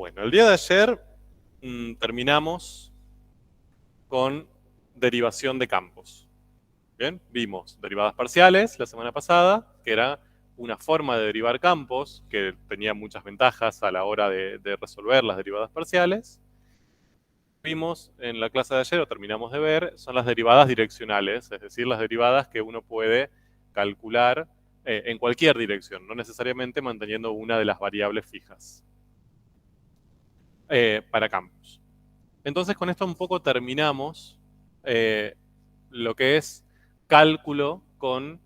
Bueno, el día de ayer terminamos con derivación de campos. Bien, vimos derivadas parciales la semana pasada, que era una forma de derivar campos que tenía muchas ventajas a la hora de resolver las derivadas parciales. Vimos en la clase de ayer, o terminamos de ver, son las derivadas direccionales, es decir, las derivadas que uno puede calcular en cualquier dirección, no necesariamente manteniendo una de las variables fijas para campos. Entonces con esto un poco terminamos lo que es cálculo con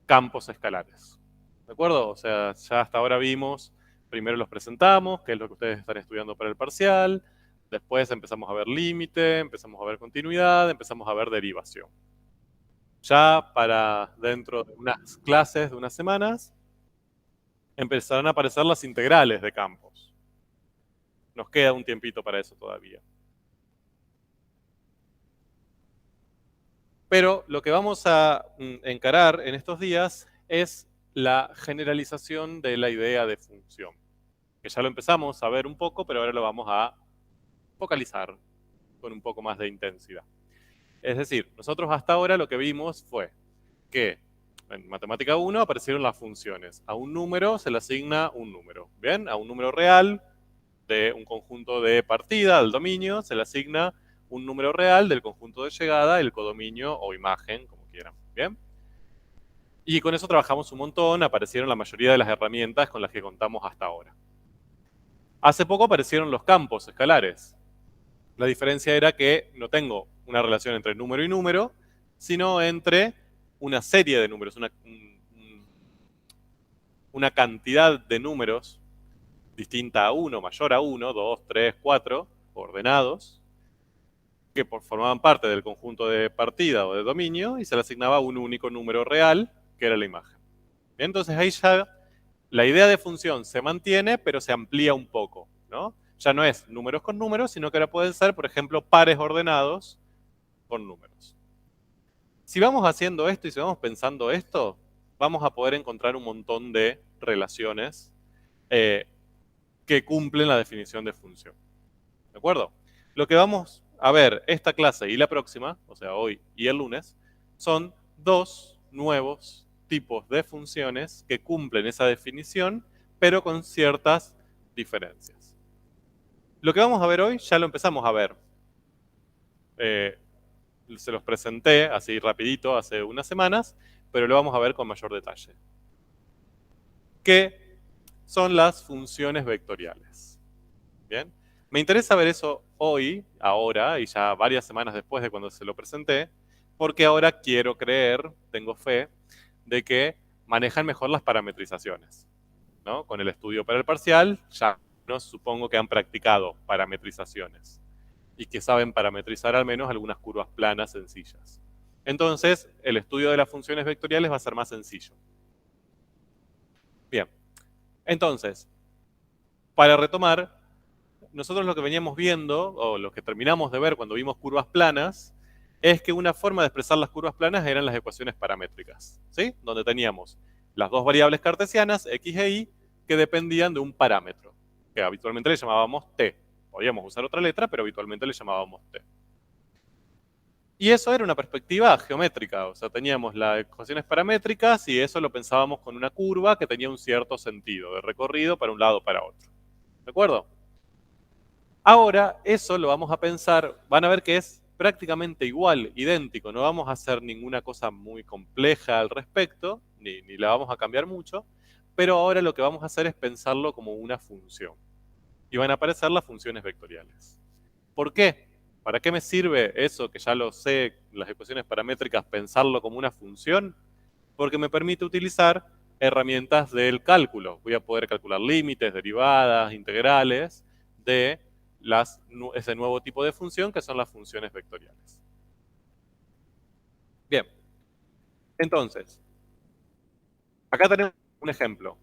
campos escalares. ¿De acuerdo? O sea, ya hasta ahora vimos, primero los presentamos, que es lo que ustedes están estudiando para el parcial, después empezamos a ver límite, empezamos a ver continuidad, empezamos a ver derivación. Ya para dentro de unas clases, de unas semanas, empezarán a aparecer las integrales de campos. Nos queda un tiempito para eso todavía. Pero lo que vamos a encarar en estos días es la generalización de la idea de función. Que ya lo empezamos a ver un poco, pero ahora lo vamos a focalizar con un poco más de intensidad. Es decir, nosotros hasta ahora lo que vimos fue que en matemática 1 aparecieron las funciones. A un número se le asigna un número. ¿Bien? A un número real de un conjunto de partida, del dominio, se le asigna un número real del conjunto de llegada, el codominio o imagen, como quieran. ¿Bien? Y con eso trabajamos un montón, aparecieron la mayoría de las herramientas con las que contamos hasta ahora. Hace poco aparecieron los campos escalares. La diferencia era que no tengo una relación entre número y número, sino entre una serie de números, una cantidad de números distinta a 1, mayor a 1, 2, 3, 4, ordenados, que formaban parte del conjunto de partida o de dominio y se le asignaba un único número real, que era la imagen. Entonces ahí ya la idea de función se mantiene, pero se amplía un poco, ¿no? Ya no es números con números, sino que ahora pueden ser, por ejemplo, pares ordenados con números. Si vamos haciendo esto y si vamos pensando esto, vamos a poder encontrar un montón de relaciones que cumplen la definición de función. ¿De acuerdo? Lo que vamos a ver esta clase y la próxima, o sea, hoy y el lunes, son dos nuevos tipos de funciones que cumplen esa definición, pero con ciertas diferencias. Lo que vamos a ver hoy ya lo empezamos a ver. Se los presenté así rapidito hace unas semanas, pero lo vamos a ver con mayor detalle. ¿Qué son las funciones vectoriales? ¿Bien? Me interesa ver eso hoy, ahora, y ya varias semanas después de cuando se lo presenté, porque ahora quiero creer, tengo fe, de que manejan mejor las parametrizaciones, ¿no? Con el estudio para el parcial, ya no supongo que han practicado parametrizaciones y que saben parametrizar al menos algunas curvas planas sencillas. Entonces, el estudio de las funciones vectoriales va a ser más sencillo. Bien, entonces, para retomar, nosotros lo que veníamos viendo, o lo que terminamos de ver cuando vimos curvas planas, es que una forma de expresar las curvas planas eran las ecuaciones paramétricas, ¿sí? Donde teníamos las dos variables cartesianas, x e y, que dependían de un parámetro, que habitualmente le llamábamos t. Podíamos usar otra letra, pero habitualmente le llamábamos t. Y eso era una perspectiva geométrica, o sea, teníamos las ecuaciones paramétricas y eso lo pensábamos con una curva que tenía un cierto sentido de recorrido para un lado o para otro. ¿De acuerdo? Ahora, eso lo vamos a pensar, van a ver que es prácticamente igual, idéntico, no vamos a hacer ninguna cosa muy compleja al respecto, ni la vamos a cambiar mucho, pero ahora lo que vamos a hacer es pensarlo como una función. Y van a aparecer las funciones vectoriales. ¿Por qué? ¿Para qué me sirve eso que ya lo sé, las ecuaciones paramétricas, pensarlo como una función? Porque me permite utilizar herramientas del cálculo. Voy a poder calcular límites, derivadas, integrales de ese nuevo tipo de función que son las funciones vectoriales. Bien, entonces, acá tenemos un ejemplo,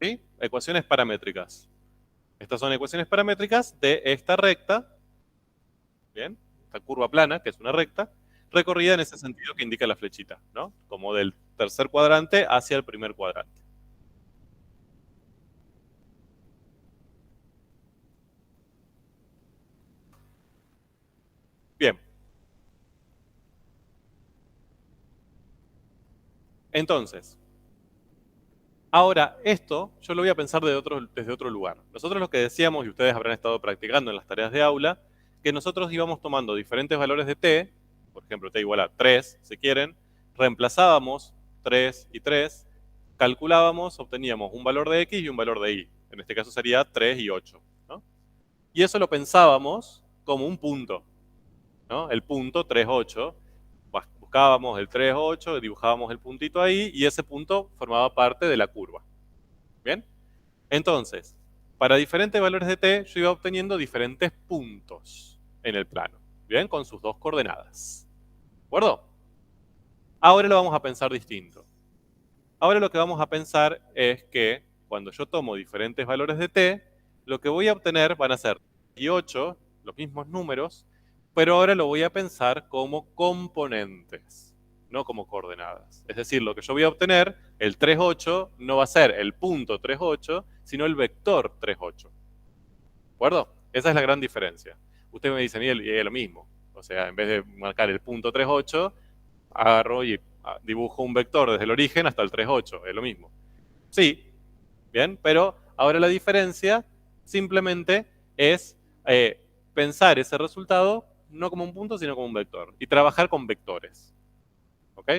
¿sí? Ecuaciones paramétricas. Estas son ecuaciones paramétricas de esta recta, ¿bien? Esta curva plana, que es una recta, recorrida en ese sentido que indica la flechita, ¿no? Como del tercer cuadrante hacia el primer cuadrante. Entonces, ahora esto yo lo voy a pensar desde otro lugar. Nosotros lo que decíamos, y ustedes habrán estado practicando en las tareas de aula, que nosotros íbamos tomando diferentes valores de t, por ejemplo, t igual a 3, si quieren, reemplazábamos 3 y 3, calculábamos, obteníamos un valor de x y un valor de y. En este caso sería 3 y 8, ¿no? Y eso lo pensábamos como un punto, ¿no? El punto 3, 8. Buscábamos el 3, 8, dibujábamos el puntito ahí y ese punto formaba parte de la curva. ¿Bien? Entonces, para diferentes valores de t, yo iba obteniendo diferentes puntos en el plano. ¿Bien? Con sus dos coordenadas. ¿De acuerdo? Ahora lo vamos a pensar distinto. Ahora lo que vamos a pensar es que cuando yo tomo diferentes valores de t, lo que voy a obtener van a ser y 8, los mismos números, pero ahora lo voy a pensar como componentes, no como coordenadas. Es decir, lo que yo voy a obtener, el 3, 8, no va a ser el punto 3, 8, sino el vector 3, 8. ¿De acuerdo? Esa es la gran diferencia. Usted me dice, Miguel, y es lo mismo. O sea, en vez de marcar el punto 3, 8, agarro y dibujo un vector desde el origen hasta el 3, 8. Es lo mismo. Sí, bien, pero ahora la diferencia simplemente es pensar ese resultado no como un punto, sino como un vector. Y trabajar con vectores. ¿Ok?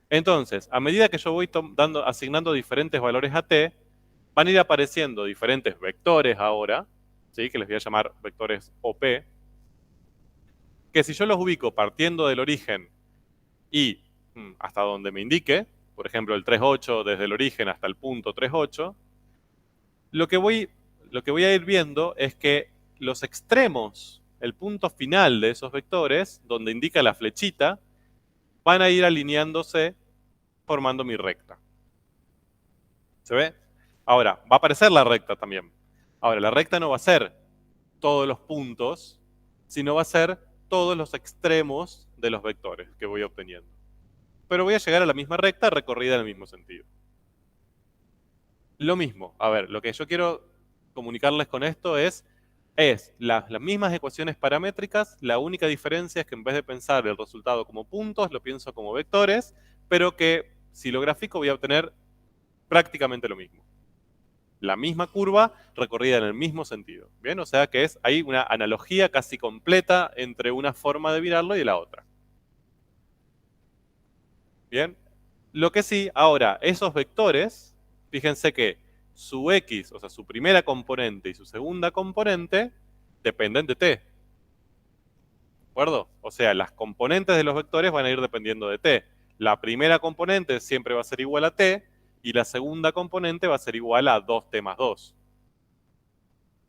Entonces, a medida que yo voy asignando diferentes valores a t, van a ir apareciendo diferentes vectores ahora, ¿sí? Que les voy a llamar vectores OP, que si yo los ubico partiendo del origen y hasta donde me indique, por ejemplo el 3, 8 desde el origen hasta el punto 3, 8, lo que voy a ir viendo es que los extremos, el punto final de esos vectores, donde indica la flechita, van a ir alineándose formando mi recta. ¿Se ve? Ahora, va a aparecer la recta también. Ahora, la recta no va a ser todos los puntos, sino va a ser todos los extremos de los vectores que voy obteniendo. Pero voy a llegar a la misma recta recorrida en el mismo sentido. Lo mismo, a ver, lo que yo quiero comunicarles con esto es las mismas ecuaciones paramétricas, la única diferencia es que en vez de pensar el resultado como puntos, lo pienso como vectores, pero que si lo grafico voy a obtener prácticamente lo mismo. La misma curva recorrida en el mismo sentido. ¿Bien? O sea que hay una analogía casi completa entre una forma de mirarlo y la otra. ¿Bien? Lo que sí, ahora, esos vectores, fíjense que su x, o sea, su primera componente y su segunda componente, dependen de t. ¿De acuerdo? O sea, las componentes de los vectores van a ir dependiendo de t. La primera componente siempre va a ser igual a t, y la segunda componente va a ser igual a 2t más 2.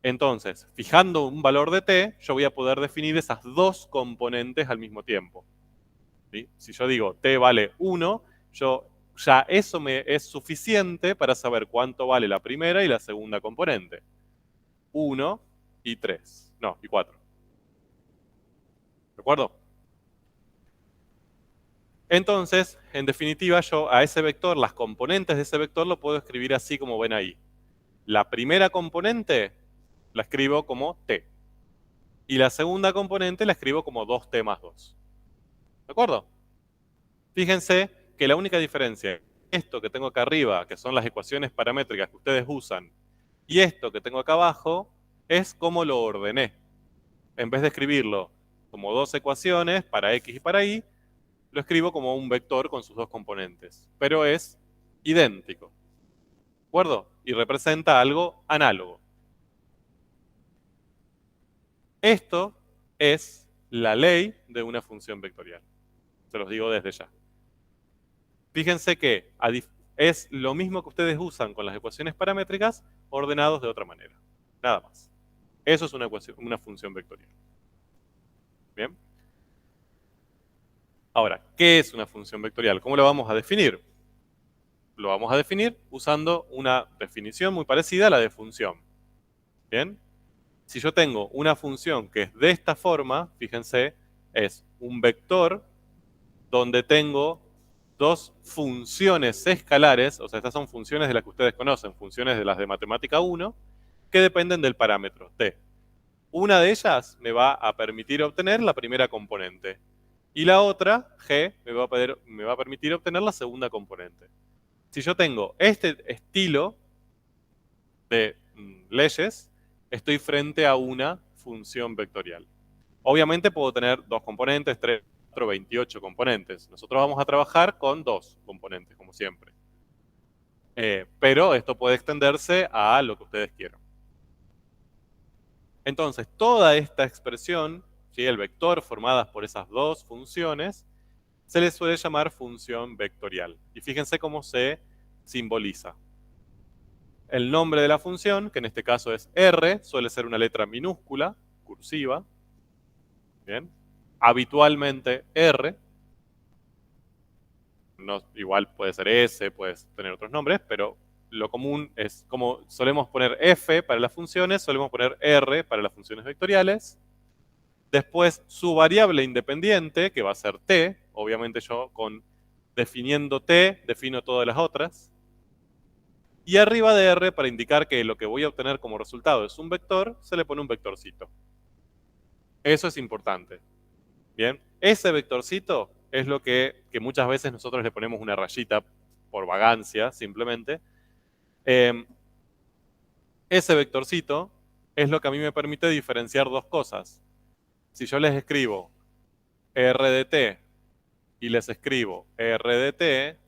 Entonces, fijando un valor de t, yo voy a poder definir esas dos componentes al mismo tiempo. ¿Sí? Si yo digo t vale 1, ya eso me es suficiente para saber cuánto vale la primera y la segunda componente. 1 y 3. No, y 4. ¿De acuerdo? Entonces, en definitiva, yo a ese vector, las componentes de ese vector lo puedo escribir así como ven ahí. La primera componente la escribo como t. Y la segunda componente la escribo como 2t más 2. ¿De acuerdo? Fíjense que la única diferencia, esto que tengo acá arriba, que son las ecuaciones paramétricas que ustedes usan, y esto que tengo acá abajo, es cómo lo ordené. En vez de escribirlo como dos ecuaciones para x y para y, lo escribo como un vector con sus dos componentes. Pero es idéntico. ¿De acuerdo? Y representa algo análogo. Esto es la ley de una función vectorial. Se los digo desde ya. Fíjense que es lo mismo que ustedes usan con las ecuaciones paramétricas, ordenados de otra manera. Nada más. Eso es una función vectorial. ¿Bien? Ahora, ¿qué es una función vectorial? ¿Cómo lo vamos a definir? Lo vamos a definir usando una definición muy parecida a la de función. ¿Bien? Si yo tengo una función que es de esta forma, fíjense, es un vector donde tengo dos funciones escalares, o sea, estas son funciones de las que ustedes conocen, funciones de las de matemática 1, que dependen del parámetro t. Una de ellas me va a permitir obtener la primera componente. Y la otra, G, me va a permitir obtener la segunda componente. Si yo tengo este estilo de leyes, estoy frente a una función vectorial. Obviamente puedo tener dos componentes, 3, 4, 28 componentes. Nosotros vamos a trabajar con dos componentes, como siempre. Pero esto puede extenderse a lo que ustedes quieran. Entonces, toda esta expresión, ¿sí?, el vector formadas por esas dos funciones, se le suele llamar función vectorial. Y fíjense cómo se simboliza. El nombre de la función, que en este caso es R, suele ser una letra minúscula, cursiva. Bien. Habitualmente R. No, igual puede ser S, puedes tener otros nombres, pero lo común es, como solemos poner F para las funciones, solemos poner R para las funciones vectoriales. Después su variable independiente, que va a ser T. Obviamente yo definiendo T, defino todas las otras. Y arriba de R, para indicar que lo que voy a obtener como resultado es un vector, se le pone un vectorcito. Eso es importante. Bien, ese vectorcito es lo que muchas veces nosotros le ponemos una rayita por vagancia, simplemente. Ese vectorcito es lo que a mí me permite diferenciar dos cosas. Si yo les escribo R de T y les escribo R de T,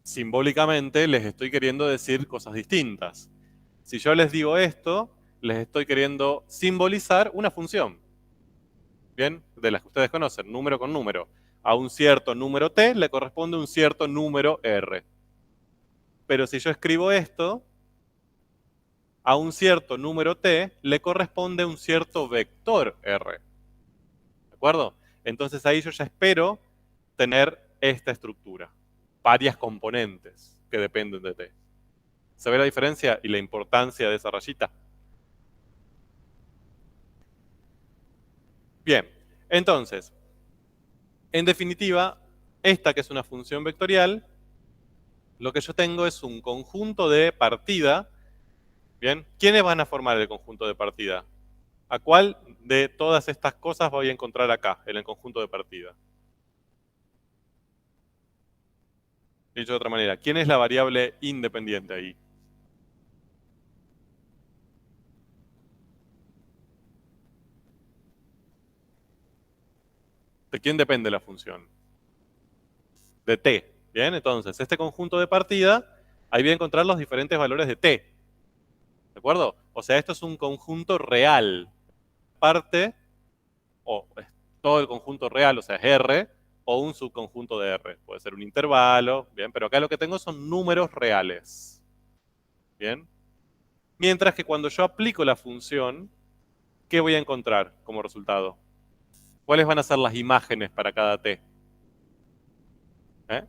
simbólicamente les estoy queriendo decir cosas distintas. Si yo les digo esto, les estoy queriendo simbolizar una función. Bien, de las que ustedes conocen, número con número. A un cierto número T le corresponde un cierto número R. Pero si yo escribo esto, a un cierto número T le corresponde un cierto vector R. ¿De acuerdo? Entonces ahí yo ya espero tener esta estructura. Varias componentes que dependen de T. ¿Se ve la diferencia y la importancia de esa rayita? Bien, entonces, en definitiva, esta que es una función vectorial, lo que yo tengo es un conjunto de partida. Bien, ¿quiénes van a formar el conjunto de partida? ¿A cuál de todas estas cosas voy a encontrar acá, en el conjunto de partida? Dicho de otra manera, ¿quién es la variable independiente ahí? ¿De quién depende la función? De t. Bien, entonces, este conjunto de partida, ahí voy a encontrar los diferentes valores de t. ¿De acuerdo? O sea, esto es un conjunto real. Parte, o es todo el conjunto real, o sea, es R, o un subconjunto de R. Puede ser un intervalo, bien, pero acá lo que tengo son números reales. Bien. Mientras que cuando yo aplico la función, ¿qué voy a encontrar como resultado? ¿Cuáles van a ser las imágenes para cada t? ¿Eh?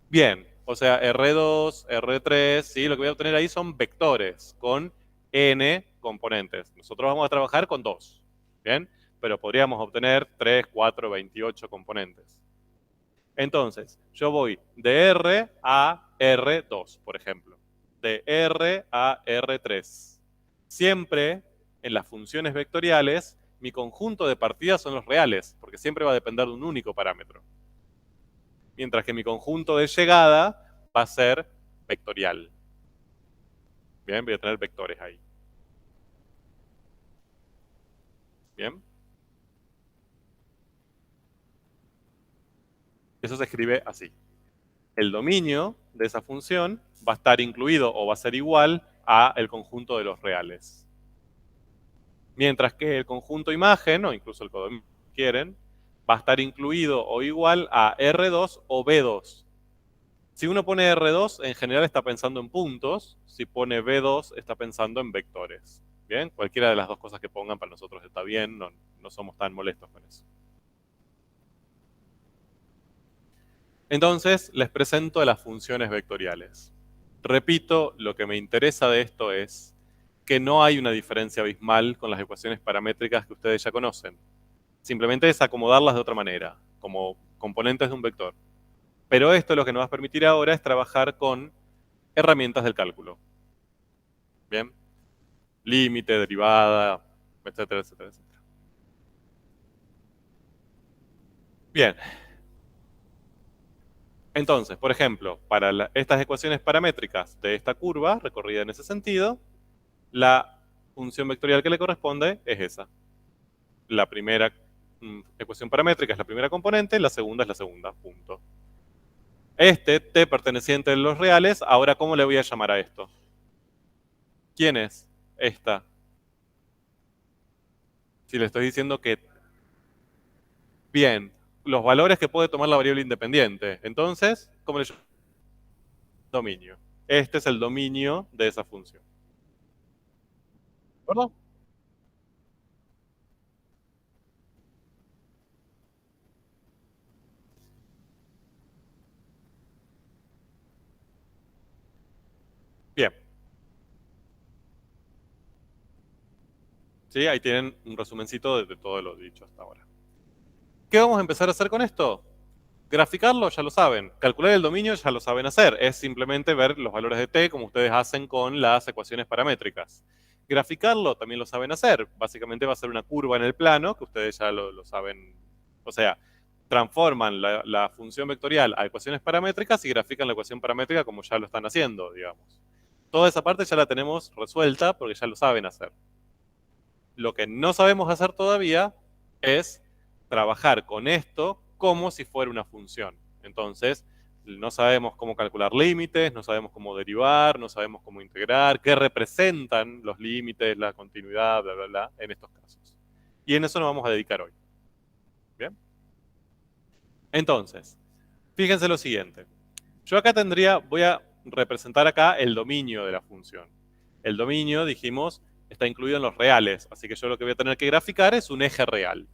Bien, o sea, R2, R3, ¿sí? Lo que voy a obtener ahí son vectores con n componentes. Nosotros vamos a trabajar con 2, ¿bien? Pero podríamos obtener 3, 4, 28 componentes. Entonces, yo voy de R a R2, por ejemplo. De R a R3. Siempre en las funciones vectoriales, mi conjunto de partidas son los reales, porque siempre va a depender de un único parámetro. Mientras que mi conjunto de llegada va a ser vectorial. Bien, voy a tener vectores ahí. Bien. Eso se escribe así. El dominio de esa función va a estar incluido o va a ser igual a el conjunto de los reales. Mientras que el conjunto imagen, o incluso el codominio, si quieren, va a estar incluido o igual a R2 o B2. Si uno pone R2, en general está pensando en puntos. Si pone B2, está pensando en vectores. Bien, cualquiera de las dos cosas que pongan para nosotros está bien, no somos tan molestos con eso. Entonces, les presento las funciones vectoriales. Repito, lo que me interesa de esto es que no hay una diferencia abismal con las ecuaciones paramétricas que ustedes ya conocen. Simplemente es acomodarlas de otra manera, como componentes de un vector. Pero esto lo que nos va a permitir ahora es trabajar con herramientas del cálculo. Bien, límite, derivada, etcétera, etcétera, etcétera. Bien. Entonces, por ejemplo, para estas ecuaciones paramétricas de esta curva recorrida en ese sentido, la función vectorial que le corresponde es esa. La primera ecuación paramétrica es la primera componente, la segunda es la segunda, punto. Este t perteneciente a los reales, ahora ¿cómo le voy a llamar a esto? ¿Quién es esta? Si le estoy diciendo que, bien, los valores que puede tomar la variable independiente. Entonces, ¿cómo le llamo? Dominio. Este es el dominio de esa función. ¿De acuerdo? Bien. ¿Sí? Ahí tienen un resumencito de todo lo dicho hasta ahora. ¿Qué vamos a empezar a hacer con esto? Graficarlo, ya lo saben. Calcular el dominio, ya lo saben hacer. Es simplemente ver los valores de t como ustedes hacen con las ecuaciones paramétricas. Graficarlo también lo saben hacer. Básicamente va a ser una curva en el plano, que ustedes ya lo saben. O sea, transforman la función vectorial a ecuaciones paramétricas y grafican la ecuación paramétrica como ya lo están haciendo, digamos. Toda esa parte ya la tenemos resuelta porque ya lo saben hacer. Lo que no sabemos hacer todavía es trabajar con esto como si fuera una función. Entonces, no sabemos cómo calcular límites, no sabemos cómo derivar, no sabemos cómo integrar, qué representan los límites, la continuidad, bla, bla, bla, en estos casos. Y en eso nos vamos a dedicar hoy. ¿Bien? Entonces, fíjense lo siguiente. Yo acá voy a representar acá el dominio de la función. El dominio, dijimos, está incluido en los reales, así que yo lo que voy a tener que graficar es un eje real.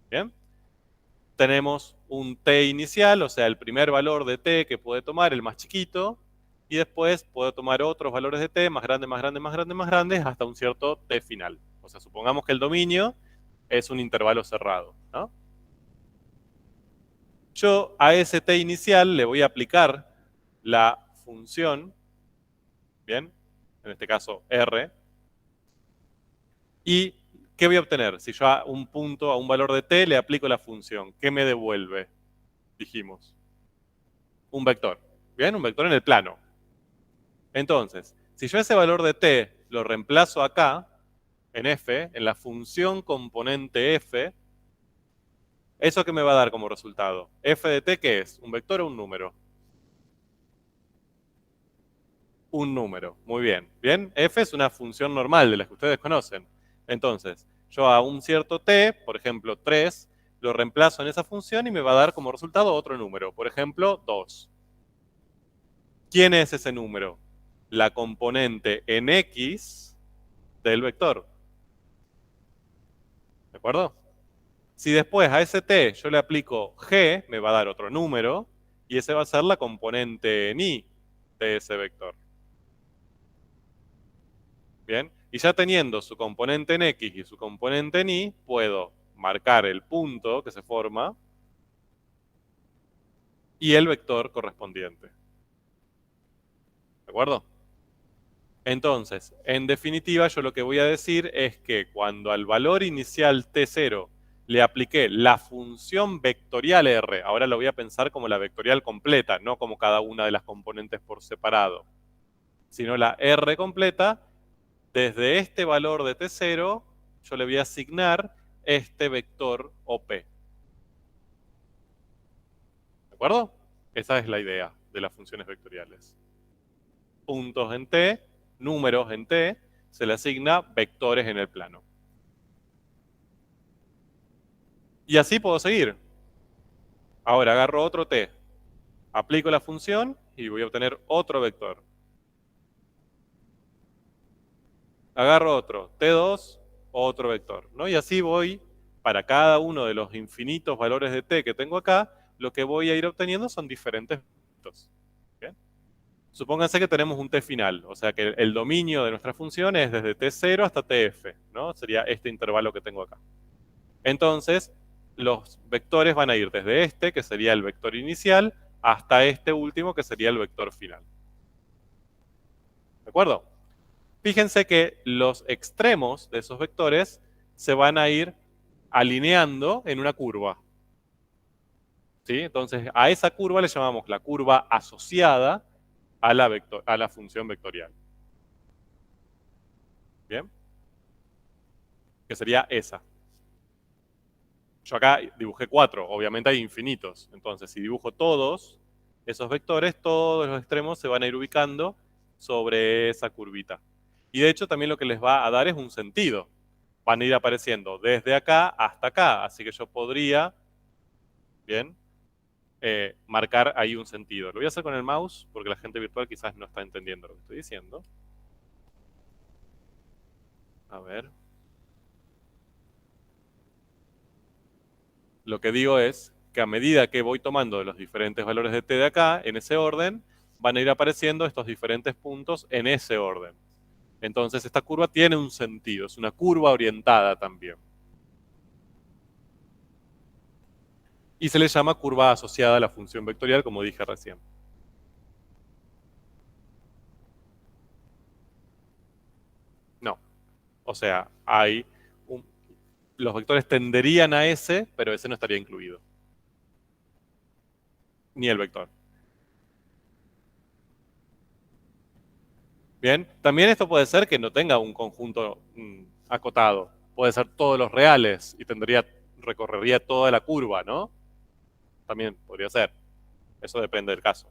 ¿Bien? Tenemos un t inicial, o sea, el primer valor de t que puede tomar, el más chiquito, y después puedo tomar otros valores de t, más grandes, más grandes, más grandes, más grandes, hasta un cierto t final. O sea, supongamos que el dominio es un intervalo cerrado, ¿no? Yo a ese t inicial le voy a aplicar la función, ¿bien? En este caso r. ¿Y qué voy a obtener? Si yo a un punto, a un valor de t, le aplico la función, ¿qué me devuelve? Dijimos. Un vector. ¿Bien? Un vector en el plano. Entonces, si yo ese valor de t lo reemplazo acá, en f, en la función componente f, ¿eso qué me va a dar como resultado? F de t, ¿qué es? ¿Un vector o un número? Un número. Muy bien. Bien, f es una función normal de las que ustedes conocen. Entonces, yo a un cierto t, por ejemplo 3, lo reemplazo en esa función y me va a dar como resultado otro número. Por ejemplo, 2. ¿Quién es ese número? La componente en x del vector. ¿De acuerdo? Si después a ese t yo le aplico g, me va a dar otro número, y ese va a ser la componente en y de ese vector. Bien, y ya teniendo su componente en x y su componente en y, puedo marcar el punto que se forma y el vector correspondiente. ¿De acuerdo? Entonces, en definitiva, yo lo que voy a decir es que cuando al valor inicial t0 le apliqué la función vectorial r, ahora lo voy a pensar como la vectorial completa, no como cada una de las componentes por separado, sino la r completa, desde este valor de t0 yo le voy a asignar este vector OP. ¿De acuerdo? Esa es la idea de las funciones vectoriales. Puntos en t, números en t, se le asigna vectores en el plano. Y así puedo seguir. Ahora agarro otro t, aplico la función y voy a obtener otro vector. Agarro otro, t2, otro vector, ¿no? Y así voy, para cada uno de los infinitos valores de t que tengo acá, lo que voy a ir obteniendo son diferentes vectores. ¿Bien? Supónganse que tenemos un t final, o sea que el dominio de nuestra función es desde t0 hasta tf, ¿no? Sería este intervalo que tengo acá. Entonces, los vectores van a ir desde este, que sería el vector inicial, hasta este último, que sería el vector final. ¿De acuerdo? Fíjense que los extremos de esos vectores se van a ir alineando en una curva. ¿Sí? Entonces, a esa curva le llamamos la curva asociada a la función vectorial. ¿Bien? Que sería esa. Yo acá dibujé 4, obviamente hay infinitos. Entonces, si dibujo todos esos vectores, todos los extremos se van a ir ubicando sobre esa curvita. Y de hecho, también lo que les va a dar es un sentido. Van a ir apareciendo desde acá hasta acá. Así que yo podría, ¿bien? Marcar ahí un sentido. Lo voy a hacer con el mouse porque la gente virtual quizás no está entendiendo lo que estoy diciendo. A ver. Lo que digo es que a medida que voy tomando los diferentes valores de t de acá, en ese orden, van a ir apareciendo estos diferentes puntos en ese orden. Entonces esta curva tiene un sentido, es una curva orientada también. Y se le llama curva asociada a la función vectorial, como dije recién. No. O sea, los vectores tenderían a ese, pero ese no estaría incluido. Ni el vector. Bien, también esto puede ser que no tenga un conjunto acotado. Puede ser todos los reales y recorrería toda la curva, ¿no? También podría ser. Eso depende del caso.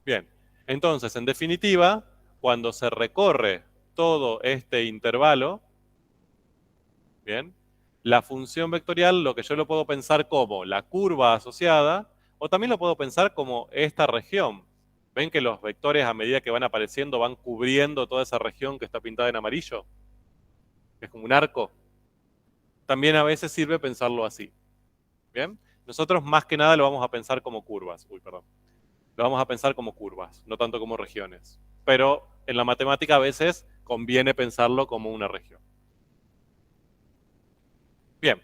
Bien, entonces, en definitiva, cuando se recorre todo este intervalo, bien, la función vectorial, lo que yo lo puedo pensar como la curva asociada, o también lo puedo pensar como esta región. ¿Ven que los vectores a medida que van apareciendo van cubriendo toda esa región que está pintada en amarillo? Es como un arco. También a veces sirve pensarlo así. ¿Bien? Nosotros más que nada lo vamos a pensar como curvas. Uy, perdón. Lo vamos a pensar como curvas, no tanto como regiones. Pero en la matemática a veces conviene pensarlo como una región. Bien.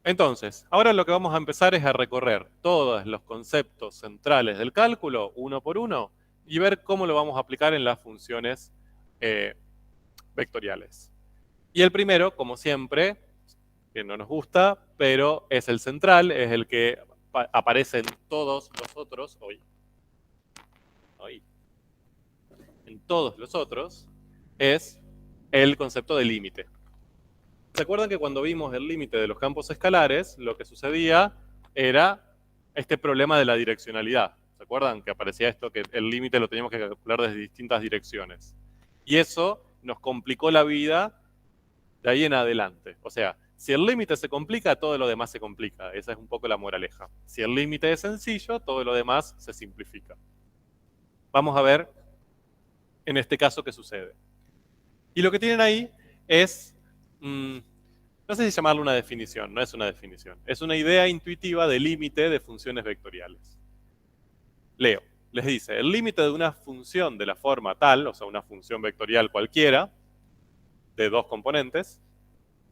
Entonces, ahora lo que vamos a empezar es a recorrer todos los conceptos centrales del cálculo, uno por uno, y ver cómo lo vamos a aplicar en las funciones vectoriales. Y el primero, como siempre, que no nos gusta, pero es el central, es el que aparece en todos los otros, en todos los otros, es el concepto de límite. ¿Se acuerdan que cuando vimos el límite de los campos escalares, lo que sucedía era este problema de la direccionalidad? ¿Se acuerdan que aparecía esto, que el límite lo teníamos que calcular desde distintas direcciones? Y eso nos complicó la vida de ahí en adelante. O sea, si el límite se complica, todo lo demás se complica. Esa es un poco la moraleja. Si el límite es sencillo, todo lo demás se simplifica. Vamos a ver en este caso qué sucede. Y lo que tienen ahí es, no sé si llamarlo una definición, no es una definición. Es una idea intuitiva de límite de funciones vectoriales. Leo, les dice, el límite de una función de la forma tal, o sea, una función vectorial cualquiera, de dos componentes,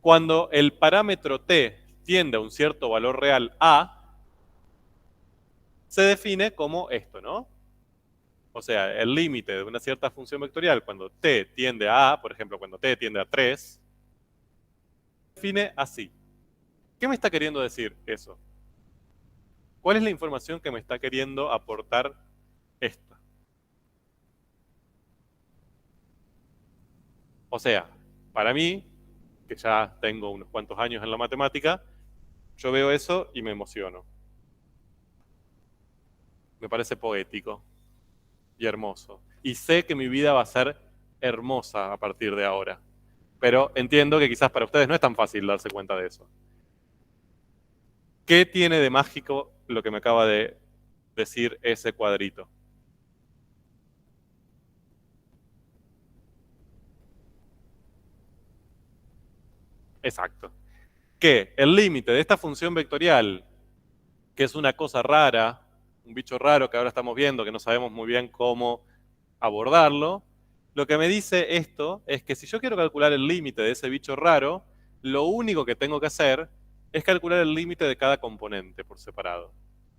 cuando el parámetro t tiende a un cierto valor real a, se define como esto, ¿no? O sea, el límite de una cierta función vectorial cuando t tiende a a, por ejemplo, cuando t tiende a 3, se define así. ¿Qué me está queriendo decir eso? ¿Cuál es la información que me está queriendo aportar esta? O sea, para mí, que ya tengo unos cuantos años en la matemática, yo veo eso y me emociono. Me parece poético y hermoso. Y sé que mi vida va a ser hermosa a partir de ahora. Pero entiendo que quizás para ustedes no es tan fácil darse cuenta de eso. ¿Qué tiene de mágico lo que me acaba de decir ese cuadrito? Exacto. Que el límite de esta función vectorial, que es una cosa rara, un bicho raro que ahora estamos viendo, que no sabemos muy bien cómo abordarlo, lo que me dice esto es que si yo quiero calcular el límite de ese bicho raro, lo único que tengo que hacer es calcular el límite de cada componente por separado.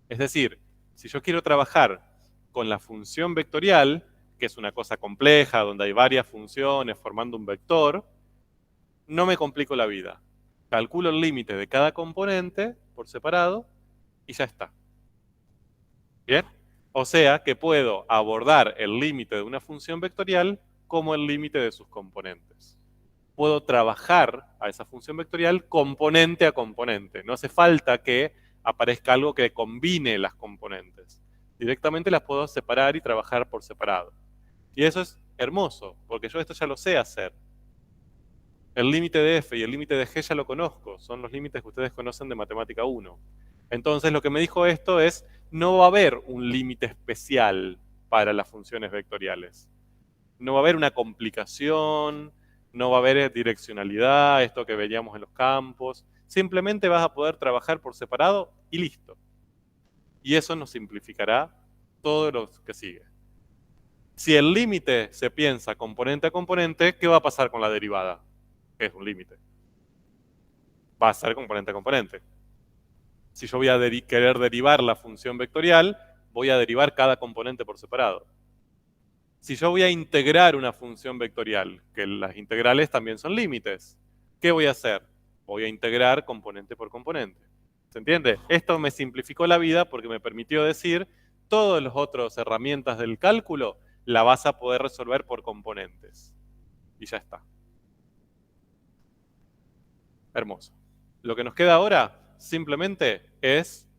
Es decir, si yo quiero trabajar con la función vectorial, que es una cosa compleja, donde hay varias funciones formando un vector, no me complico la vida. Calculo el límite de cada componente por separado y ya está. ¿Bien? O sea que puedo abordar el límite de una función vectorial como el límite de sus componentes. Puedo trabajar a esa función vectorial componente a componente. No hace falta que aparezca algo que combine las componentes. Directamente las puedo separar y trabajar por separado. Y eso es hermoso, porque yo esto ya lo sé hacer. El límite de f y el límite de g ya lo conozco, son los límites que ustedes conocen de matemática 1. Entonces lo que me dijo esto es, no va a haber un límite especial para las funciones vectoriales. No va a haber una complicación, no va a haber direccionalidad, esto que veíamos en los campos. Simplemente vas a poder trabajar por separado y listo. Y eso nos simplificará todo lo que sigue. Si el límite se piensa componente a componente, ¿qué va a pasar con la derivada? Es un límite. Va a ser componente a componente. Si yo voy a querer derivar la función vectorial, voy a derivar cada componente por separado. Si yo voy a integrar una función vectorial, que las integrales también son límites, ¿qué voy a hacer? Voy a integrar componente por componente. ¿Se entiende? Esto me simplificó la vida porque me permitió decir, todas las otras herramientas del cálculo la vas a poder resolver por componentes. Y ya está. Hermoso. Lo que nos queda ahora simplemente es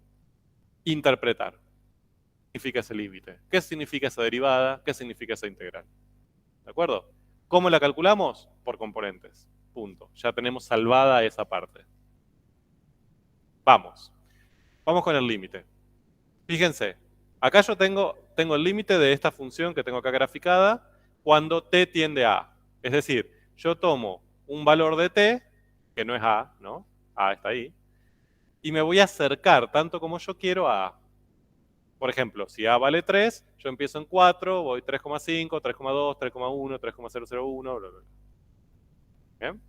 interpretar. ¿Qué significa ese límite? ¿Qué significa esa derivada? ¿Qué significa esa integral? ¿De acuerdo? ¿Cómo la calculamos? Por componentes. Punto. Ya tenemos salvada esa parte. Vamos. Vamos con el límite. Fíjense, acá yo tengo el límite de esta función que tengo acá graficada cuando t tiende a A. Es decir, yo tomo un valor de t, que no es A, ¿no? A está ahí, y me voy a acercar tanto como yo quiero a A. Por ejemplo, si A vale 3, yo empiezo en 4, voy 3,5, 3,2, 3,1, 3,001, bla, bla, bla. ¿Bien?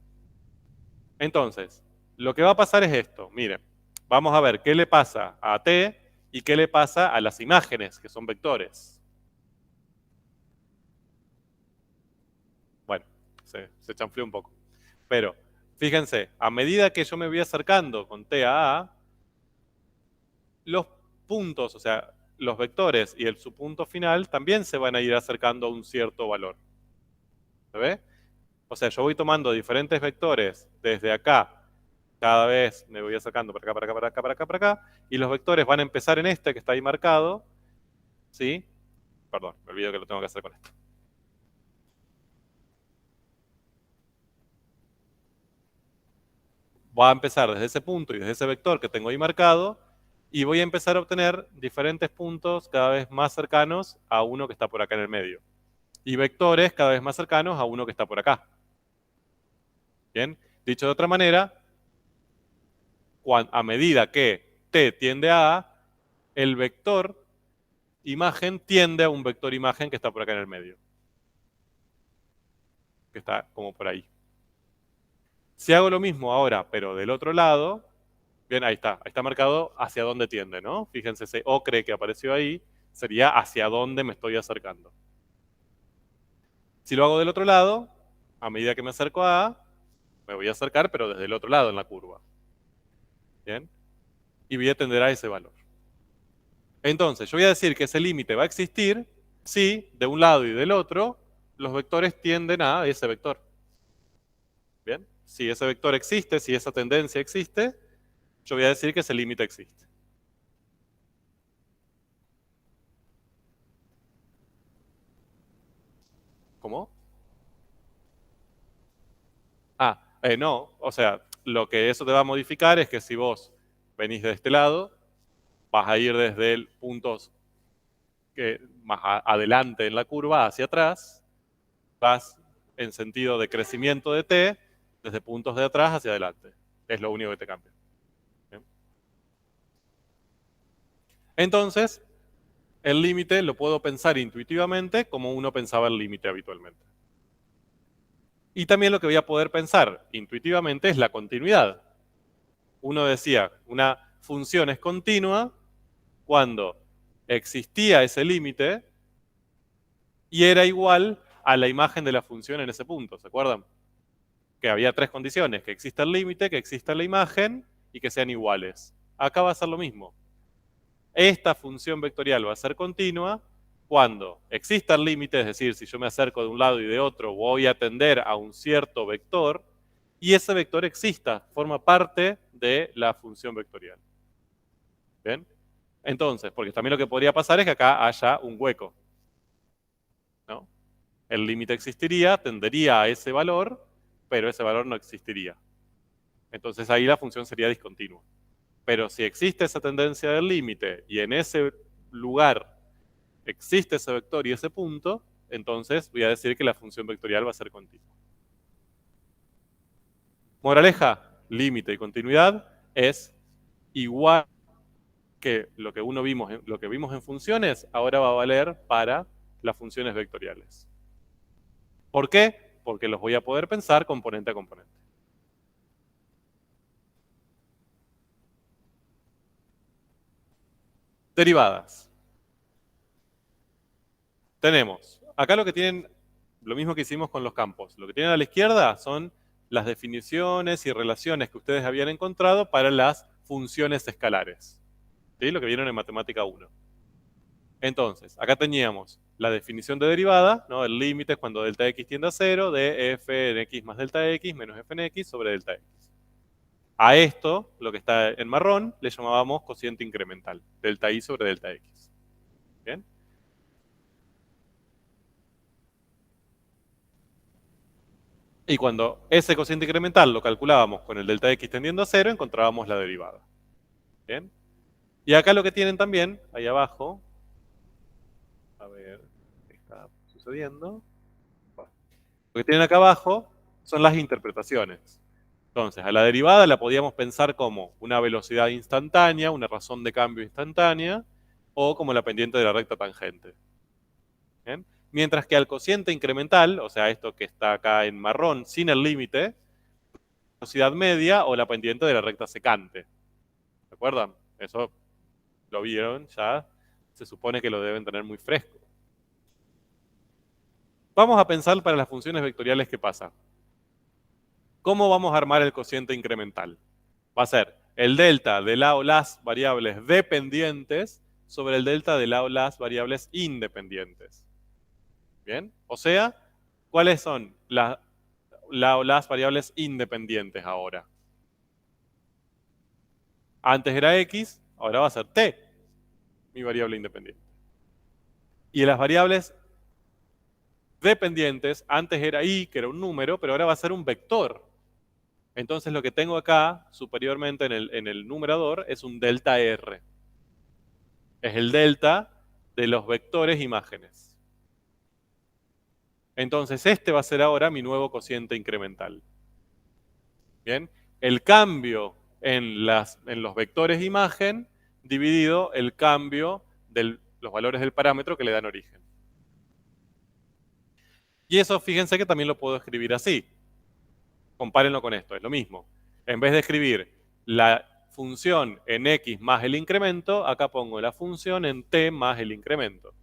Entonces, lo que va a pasar es esto. Miren, vamos a ver qué le pasa a t y qué le pasa a las imágenes, que son vectores. Bueno, se chanfleó un poco. Pero, fíjense, a medida que yo me voy acercando con t a A, los puntos, o sea, los vectores y su punto final también se van a ir acercando a un cierto valor. ¿Se ve? O sea, yo voy tomando diferentes vectores desde acá, cada vez me voy acercando para acá, para acá, para acá, para acá, para acá, y los vectores van a empezar en este que está ahí marcado, ¿sí? Perdón, me olvido que lo tengo que hacer con esto. Va a empezar desde ese punto y desde ese vector que tengo ahí marcado, y voy a empezar a obtener diferentes puntos cada vez más cercanos a uno que está por acá en el medio. Y vectores cada vez más cercanos a uno que está por acá. Bien, dicho de otra manera, a medida que t tiende a A, el vector imagen tiende a un vector imagen que está por acá en el medio. Que está como por ahí. Si hago lo mismo ahora, pero del otro lado, bien, ahí está marcado hacia dónde tiende, ¿no? Fíjense, ese ocre que apareció ahí sería hacia dónde me estoy acercando. Si lo hago del otro lado, a medida que me acerco a A, me voy a acercar, pero desde el otro lado en la curva. ¿Bien? Y voy a tender a ese valor. Entonces, yo voy a decir que ese límite va a existir si, de un lado y del otro, los vectores tienden a ese vector. ¿Bien? Si ese vector existe, si esa tendencia existe, yo voy a decir que ese límite existe. ¿Cómo? No, o sea, lo que eso te va a modificar es que si vos venís de este lado, vas a ir desde el puntos que más adelante en la curva hacia atrás, vas en sentido de crecimiento de t, desde puntos de atrás hacia adelante. Es lo único que te cambia. ¿Bien? Entonces, el límite lo puedo pensar intuitivamente como uno pensaba el límite habitualmente. Y también lo que voy a poder pensar intuitivamente es la continuidad. Uno decía, una función es continua cuando existía ese límite y era igual a la imagen de la función en ese punto, ¿se acuerdan? Que había tres condiciones, que exista el límite, que exista la imagen y que sean iguales. Acá va a ser lo mismo. Esta función vectorial va a ser continua cuando exista el límite, es decir, si yo me acerco de un lado y de otro, voy a tender a un cierto vector, y ese vector exista, forma parte de la función vectorial. ¿Bien? Entonces, porque también lo que podría pasar es que acá haya un hueco, ¿no? El límite existiría, tendería a ese valor, pero ese valor no existiría. Entonces ahí la función sería discontinua. Pero si existe esa tendencia del límite y en ese lugar existe ese vector y ese punto, entonces voy a decir que la función vectorial va a ser continua. Moraleja, límite y continuidad es igual que lo que lo que vimos en funciones, ahora va a valer para las funciones vectoriales. ¿Por qué? Porque los voy a poder pensar componente a componente. Derivadas. Tenemos, acá lo que tienen, lo mismo que hicimos con los campos. Lo que tienen a la izquierda son las definiciones y relaciones que ustedes habían encontrado para las funciones escalares. ¿Sí? Lo que vieron en Matemática 1. Entonces, acá teníamos la definición de derivada, ¿no? El límite es cuando delta x tiende a 0 de f en x más delta x menos f en x sobre delta x. A esto, lo que está en marrón, le llamábamos cociente incremental, delta y sobre delta x. ¿Bien? Y cuando ese cociente incremental lo calculábamos con el delta x tendiendo a 0, encontrábamos la derivada. ¿Bien? Y acá lo que tienen también, ahí abajo, a ver qué está sucediendo. Bueno, lo que tienen acá abajo son las interpretaciones. Entonces, a la derivada la podíamos pensar como una velocidad instantánea, una razón de cambio instantánea, o como la pendiente de la recta tangente. ¿Bien? Mientras que al cociente incremental, o sea, esto que está acá en marrón, sin el límite, velocidad media o la pendiente de la recta secante. ¿Se acuerdan? Eso lo vieron ya, se supone que lo deben tener muy fresco. Vamos a pensar para las funciones vectoriales qué pasa. ¿Cómo vamos a armar el cociente incremental? Va a ser el delta de la o las variables dependientes sobre el delta de la o las variables independientes. ¿Bien? O sea, ¿cuáles son la o las variables independientes ahora? Antes era x, ahora va a ser t, mi variable independiente. Y las variables dependientes, antes era y, que era un número, pero ahora va a ser un vector. Entonces lo que tengo acá, superiormente en el numerador, es un delta R. Es el delta de los vectores imágenes. Entonces este va a ser ahora mi nuevo cociente incremental. Bien, el cambio en los vectores imagen dividido el cambio de los valores del parámetro que le dan origen. Y eso fíjense que también lo puedo escribir así. Compárenlo con esto, es lo mismo. En vez de escribir la función en x más el incremento, acá pongo la función en t más el incremento.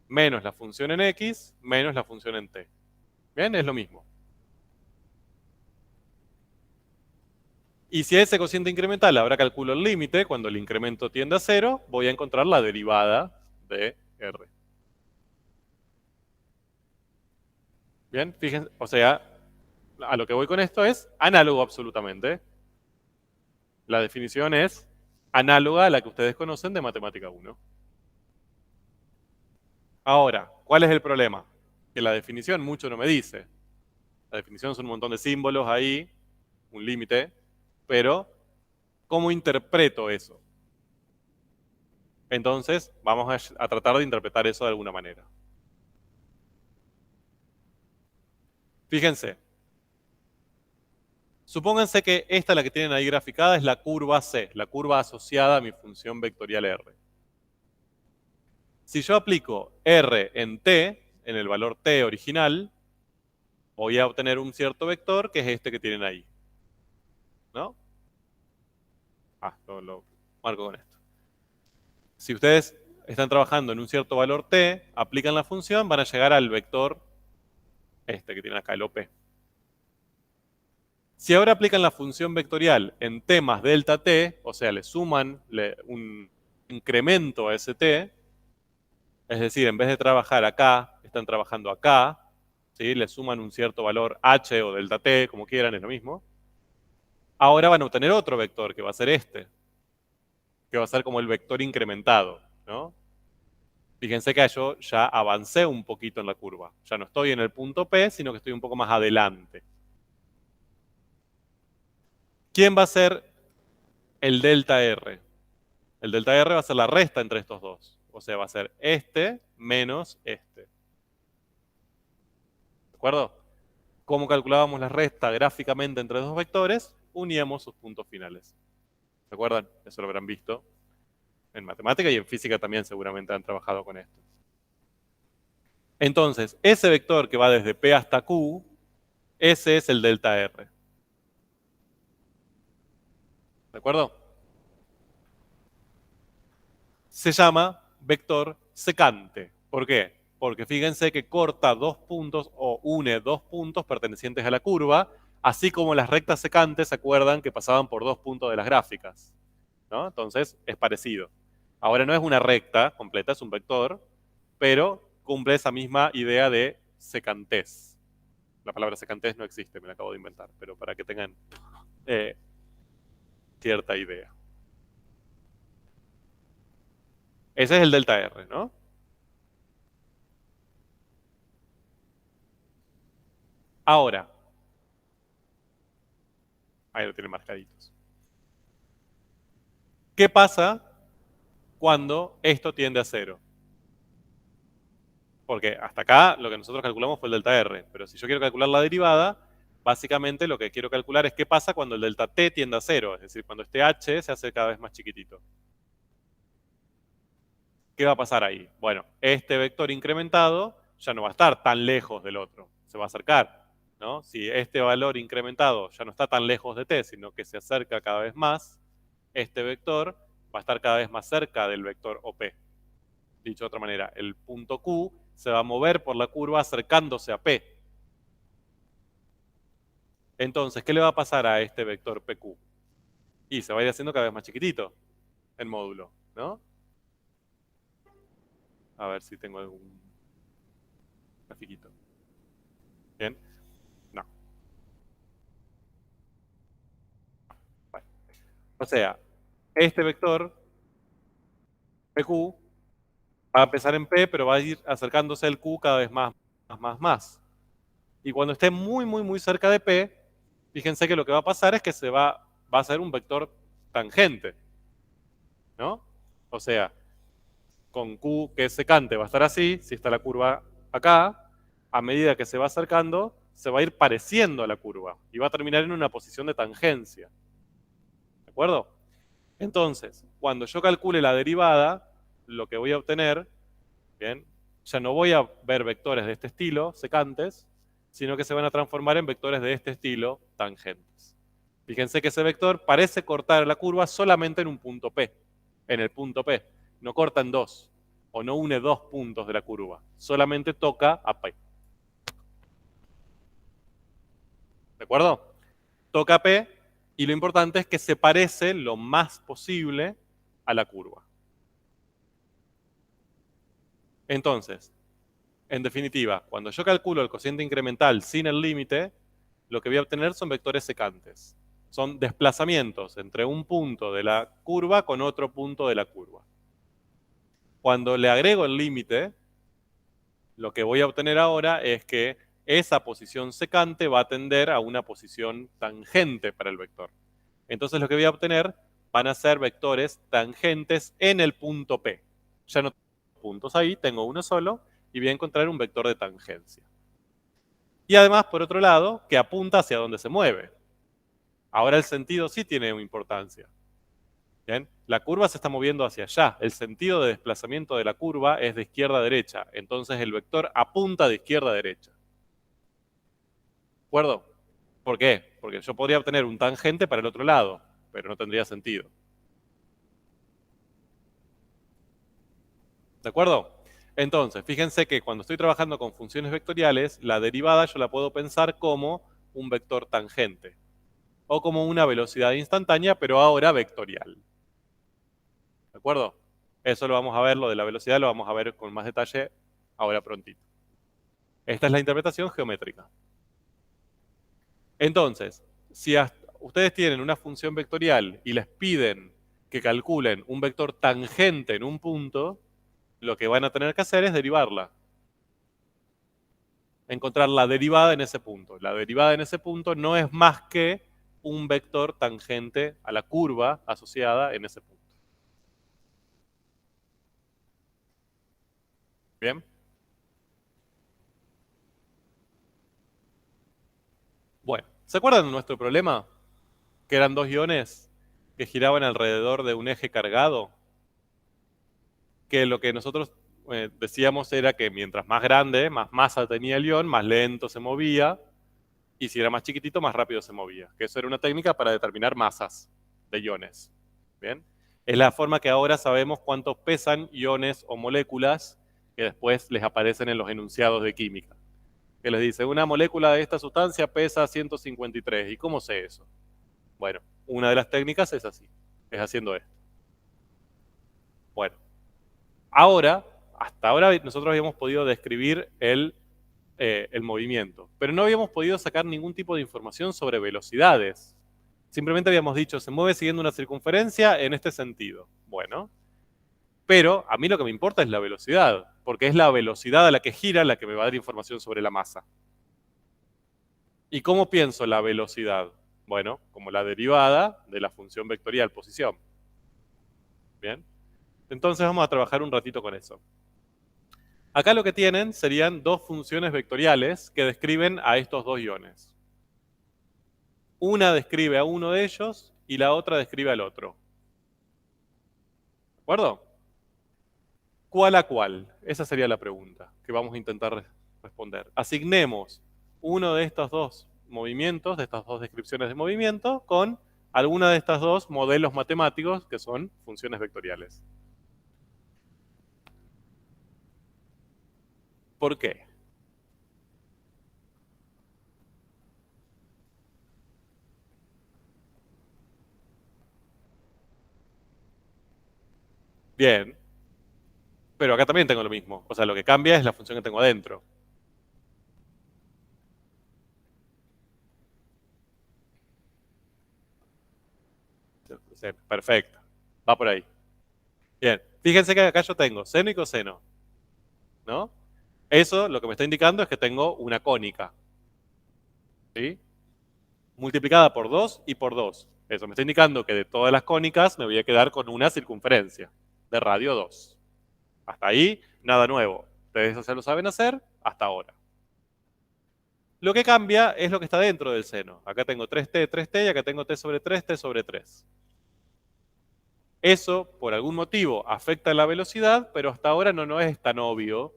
Menos la función en x, menos la función en t. Bien, es lo mismo. Y si a ese cociente incremental ahora calculo el límite, cuando el incremento tiende a 0, voy a encontrar la derivada de r. Bien, fíjense, o sea, a lo que voy con esto es análogo absolutamente. La definición es análoga a la que ustedes conocen de Matemática 1. Ahora, ¿cuál es el problema? Que la definición mucho no me dice. La definición son un montón de símbolos ahí, un límite, pero ¿cómo interpreto eso? Entonces, vamos a tratar de interpretar eso de alguna manera. Fíjense, supónganse que esta, la que tienen ahí graficada, es la curva C, la curva asociada a mi función vectorial R. Si yo aplico R en T, en el valor T original, voy a obtener un cierto vector que es este que tienen ahí. ¿No? Lo marco con esto. Si ustedes están trabajando en un cierto valor t, aplican la función, van a llegar al vector este que tiene acá, el OP. Si ahora aplican la función vectorial en t más delta t, o sea, le suman un incremento a ese t, es decir, en vez de trabajar acá, están trabajando acá, ¿sí? Le suman un cierto valor h o delta t, como quieran, es lo mismo. Ahora van a obtener otro vector, que va a ser este, que va a ser como el vector incrementado, ¿no? Fíjense que yo ya avancé un poquito en la curva. Ya no estoy en el punto P, sino que estoy un poco más adelante. ¿Quién va a ser el delta R? El delta R va a ser la resta entre estos dos. O sea, va a ser este menos este. ¿De acuerdo? ¿Cómo calculábamos la resta gráficamente entre dos vectores? Uníamos sus puntos finales. ¿Se acuerdan? Eso lo habrán visto en matemática y en física también seguramente han trabajado con esto. Entonces, ese vector que va desde P hasta Q, ese es el delta R. ¿De acuerdo? Se llama vector secante. ¿Por qué? Porque fíjense que corta dos puntos o une dos puntos pertenecientes a la curva, así como las rectas secantes, ¿se acuerdan que pasaban por dos puntos de las gráficas? ¿No? Entonces, es parecido. Ahora no es una recta completa, es un vector, pero cumple esa misma idea de secantez. La palabra secantez no existe, me la acabo de inventar, pero para que tengan cierta idea. Ese es el delta R, ¿no? Ahora, ahí lo tienen marcaditos. ¿Qué pasa cuando esto tiende a cero? Porque hasta acá lo que nosotros calculamos fue el delta R, pero si yo quiero calcular la derivada, básicamente lo que quiero calcular es qué pasa cuando el delta t tiende a cero, es decir, cuando este h se hace cada vez más chiquitito. ¿Qué va a pasar ahí? Bueno, este vector incrementado ya no va a estar tan lejos del otro, se va a acercar, ¿no? Si este valor incrementado ya no está tan lejos de t, sino que se acerca cada vez más, este vector va a estar cada vez más cerca del vector OP. Dicho de otra manera, el punto Q se va a mover por la curva acercándose a P. Entonces, ¿qué le va a pasar a este vector PQ? Y se va a ir haciendo cada vez más chiquitito el módulo, ¿no? A ver si tengo algún grafiquito. ¿Bien? No. Bueno. O sea, este vector PQ va a empezar en P, pero va a ir acercándose al Q cada vez más. Y cuando esté muy cerca de P, fíjense que lo que va a pasar es que va a ser un vector tangente, ¿no? O sea, con Q que es secante va a estar así, si está la curva acá, a medida que se va acercando, se va a ir pareciendo a la curva y va a terminar en una posición de tangencia. ¿De acuerdo? Entonces, cuando yo calcule la derivada, lo que voy a obtener, ¿bien? Ya no voy a ver vectores de este estilo, secantes, sino que se van a transformar en vectores de este estilo, tangentes. Fíjense que ese vector parece cortar la curva solamente en un punto P, en el punto P. No corta en dos, o no une dos puntos de la curva. Solamente toca a P. ¿De acuerdo? Toca a P y lo importante es que se parece lo más posible a la curva. Entonces, en definitiva, cuando yo calculo el cociente incremental sin el límite, lo que voy a obtener son vectores secantes. Son desplazamientos entre un punto de la curva con otro punto de la curva. Cuando le agrego el límite, lo que voy a obtener ahora es que esa posición secante va a tender a una posición tangente para el vector. Entonces lo que voy a obtener van a ser vectores tangentes en el punto P. Ya no tengo puntos ahí, tengo uno solo y voy a encontrar un vector de tangencia. Y además, por otro lado, que apunta hacia donde se mueve. Ahora el sentido sí tiene importancia. ¿Bien? La curva se está moviendo hacia allá. El sentido de desplazamiento de la curva es de izquierda a derecha. Entonces el vector apunta de izquierda a derecha. ¿De acuerdo? ¿Por qué? Porque yo podría obtener un tangente para el otro lado, pero no tendría sentido. ¿De acuerdo? Entonces, fíjense que cuando estoy trabajando con funciones vectoriales, la derivada yo la puedo pensar como un vector tangente o como una velocidad instantánea, pero ahora vectorial. ¿De acuerdo? Eso lo vamos a ver, lo de la velocidad lo vamos a ver con más detalle ahora prontito. Esta es la interpretación geométrica. Entonces, si ustedes tienen una función vectorial y les piden que calculen un vector tangente en un punto, lo que van a tener que hacer es derivarla. Encontrar la derivada en ese punto. La derivada en ese punto no es más que un vector tangente a la curva asociada en ese punto. ¿Bien? Bueno, ¿se acuerdan de nuestro problema? Que eran dos iones que giraban alrededor de un eje cargado. Que lo que nosotros decíamos era que mientras más grande, más masa tenía el ion, más lento se movía, y si era más chiquitito, más rápido se movía. Que eso era una técnica para determinar masas de iones. ¿Bien? Es la forma que ahora sabemos cuánto pesan iones o moléculas que después les aparecen en los enunciados de química. Que les dice, una molécula de esta sustancia pesa 153. ¿Y cómo sé eso? Bueno, una de las técnicas es así, es haciendo esto. Bueno, ahora, hasta ahora nosotros habíamos podido describir el movimiento, pero no habíamos podido sacar ningún tipo de información sobre velocidades. Simplemente habíamos dicho, se mueve siguiendo una circunferencia en este sentido. Bueno, pero a mí lo que me importa es la velocidad, porque es la velocidad a la que gira la que me va a dar información sobre la masa. ¿Y cómo pienso la velocidad? Bueno, como la derivada de la función vectorial posición. Bien, entonces vamos a trabajar un ratito con eso. Acá lo que tienen serían dos funciones vectoriales que describen a estos dos iones. Una describe a uno de ellos y la otra describe al otro. ¿De acuerdo? ¿Cuál a cuál? Esa sería la pregunta que vamos a intentar responder. Asignemos uno de estos dos movimientos, de estas dos descripciones de movimiento, con alguna de estas dos modelos matemáticos que son funciones vectoriales. ¿Por qué? Bien, pero acá también tengo lo mismo. O sea, lo que cambia es la función que tengo adentro. Sí, perfecto. Va por ahí. Bien, fíjense que acá yo tengo seno y coseno, ¿no? Eso lo que me está indicando es que tengo una cónica, ¿sí? Multiplicada por 2 y por 2. Eso me está indicando que de todas las cónicas me voy a quedar con una circunferencia de radio 2. Hasta ahí, nada nuevo. Ustedes eso ya lo saben hacer hasta ahora. Lo que cambia es lo que está dentro del seno. Acá tengo 3t, 3t y acá tengo t sobre 3, t sobre 3. Eso, por algún motivo, afecta la velocidad, pero hasta ahora no es tan obvio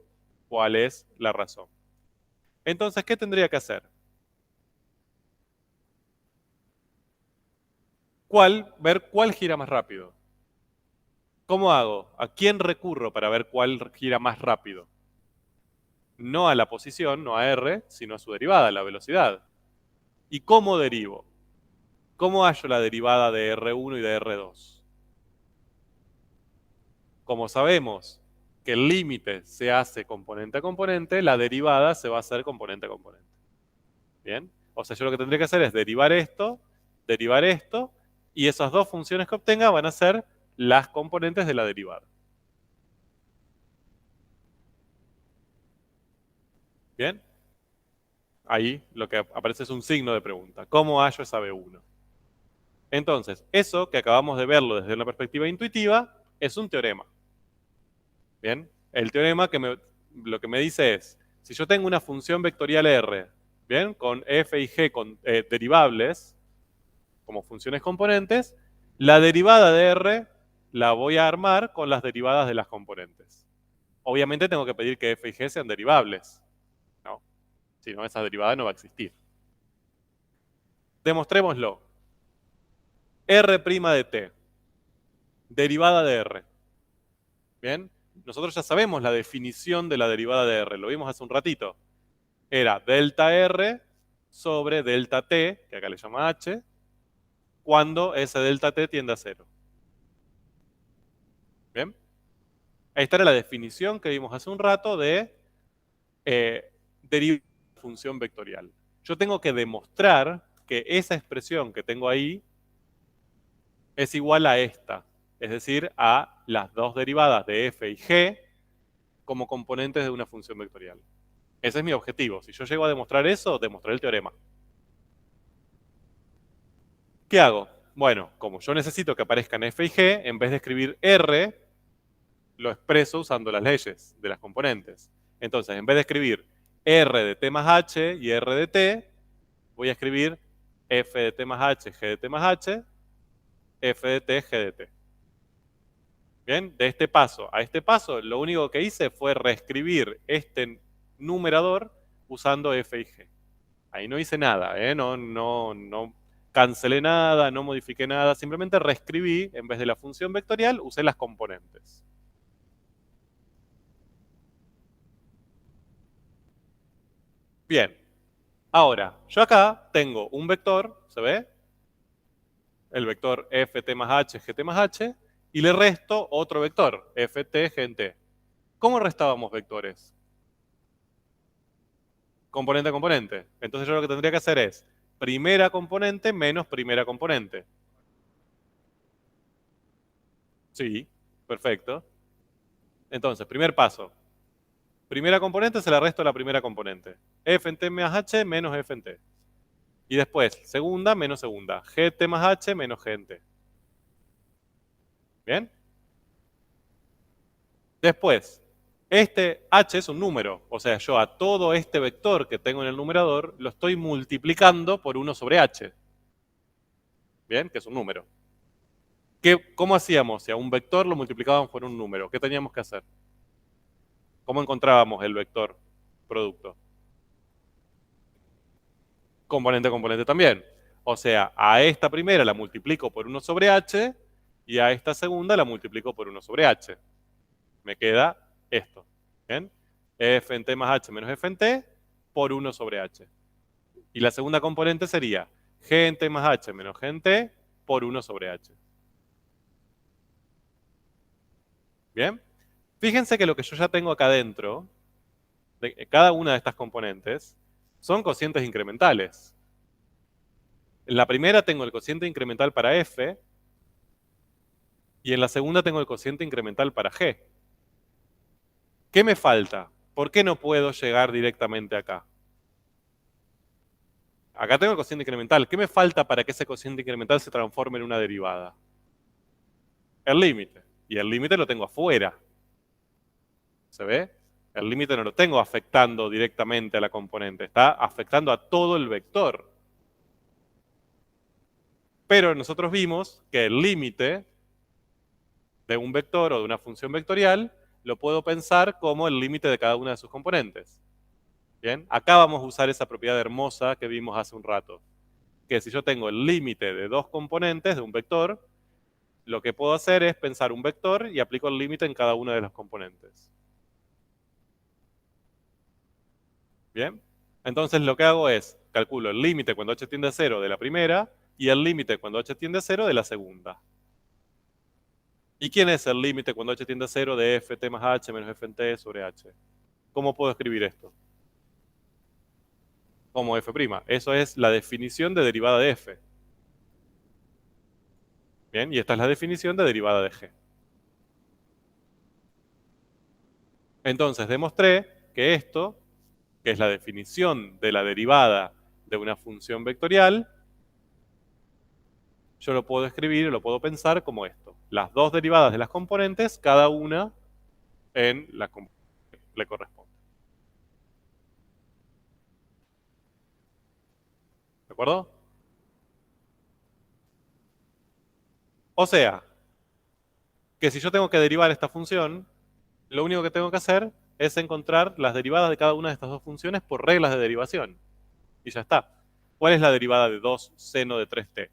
cuál es la razón. Entonces, ¿qué tendría que hacer? Ver cuál gira más rápido. ¿Cómo hago? ¿A quién recurro para ver cuál gira más rápido? No a la posición, no a R, sino a su derivada, la velocidad. ¿Y cómo derivo? ¿Cómo hallo la derivada de R1 y de R2? Como sabemos que el límite se hace componente a componente, la derivada se va a hacer componente a componente. ¿Bien? O sea, yo lo que tendría que hacer es derivar esto, y esas dos funciones que obtenga van a ser las componentes de la derivada. ¿Bien? Ahí lo que aparece es un signo de pregunta. ¿Cómo hallo esa B1? Entonces, eso que acabamos de verlo desde una perspectiva intuitiva es un teorema. ¿Bien? El teorema lo que me dice es, si yo tengo una función vectorial R, ¿bien? Con f y g derivables, como funciones componentes, la derivada de R la voy a armar con las derivadas de las componentes. Obviamente tengo que pedir que f y g sean derivables, ¿no? Si no, esa derivada no va a existir. Demostrémoslo. R' de t, derivada de R. ¿Bien? nosotros ya sabemos la definición de la derivada de R, lo vimos hace un ratito. Era delta R sobre delta T, que acá le llama H, cuando ese delta T tiende a 0. ¿Bien? Esta era la definición que vimos hace un rato de derivada de función vectorial. Yo tengo que demostrar que esa expresión que tengo ahí es igual a esta, es decir, a las dos derivadas de f y g como componentes de una función vectorial. Ese es mi objetivo. Si yo llego a demostrar eso, demostraré el teorema. ¿Qué hago? Bueno, como yo necesito que aparezcan f y g, en vez de escribir r, lo expreso usando las leyes de las componentes. Entonces, en vez de escribir r de t más h y r de t, voy a escribir f de t más h, g de t más h, f de t, g de t. Bien, de este paso a este paso, lo único que hice fue reescribir este numerador usando f y g. Ahí no hice nada, no cancelé nada, no modifiqué nada, simplemente reescribí, en vez de la función vectorial, usé las componentes. Bien, ahora, yo acá tengo un vector, ¿se ve? El vector ft más h, gt más h, y le resto otro vector, ft, g t. ¿Cómo restábamos vectores? Componente a componente. Entonces yo lo que tendría que hacer es primera componente menos primera componente. Sí, perfecto. Entonces, primer paso. Primera componente se la resto a la primera componente. F en t más h menos f en t. Y después, segunda menos segunda. Gt más h menos g en t. ¿Bien? Después, este h es un número. O sea, yo a todo este vector que tengo en el numerador lo estoy multiplicando por 1 sobre h. ¿Bien? Que es un número. ¿Cómo hacíamos? Si a un vector lo multiplicábamos por un número, ¿qué teníamos que hacer? ¿Cómo encontrábamos el vector producto? Componente a componente también. O sea, a esta primera la multiplico por 1 sobre h y a esta segunda la multiplico por 1 sobre h. Me queda esto. ¿Bien? F en t más h menos f en t por 1 sobre h. Y la segunda componente sería g en t más h menos g en t por 1 sobre h. ¿Bien? Fíjense que lo que yo ya tengo acá dentro, de cada una de estas componentes, son cocientes incrementales. En la primera tengo el cociente incremental para f y en la segunda tengo el cociente incremental para g. ¿Qué me falta? ¿Por qué no puedo llegar directamente acá? Acá tengo el cociente incremental. ¿Qué me falta para que ese cociente incremental se transforme en una derivada? El límite. Y el límite lo tengo afuera. ¿Se ve? El límite no lo tengo afectando directamente a la componente, está afectando a todo el vector. Pero nosotros vimos que el límite de un vector o de una función vectorial lo puedo pensar como el límite de cada una de sus componentes. Bien, acá vamos a usar esa propiedad hermosa que vimos hace un rato, que si yo tengo el límite de dos componentes de un vector, lo que puedo hacer es pensar un vector y aplico el límite en cada una de las componentes. Bien, entonces lo que hago es calculo el límite cuando h tiende a 0 de la primera y el límite cuando h tiende a 0 de la segunda. ¿Y quién es el límite cuando h tiende a 0 de ft más h menos f en t sobre h? ¿Cómo puedo escribir esto? Como f'. Eso es la definición de derivada de f. Bien, y esta es la definición de derivada de g. Entonces demostré que esto, que es la definición de la derivada de una función vectorial, yo lo puedo escribir o lo puedo pensar como esto. Las dos derivadas de las componentes, cada una en la componente que le corresponde. ¿De acuerdo? O sea, que si yo tengo que derivar esta función, lo único que tengo que hacer es encontrar las derivadas de cada una de estas dos funciones por reglas de derivación. Y ya está. ¿Cuál es la derivada de 2 seno de 3t?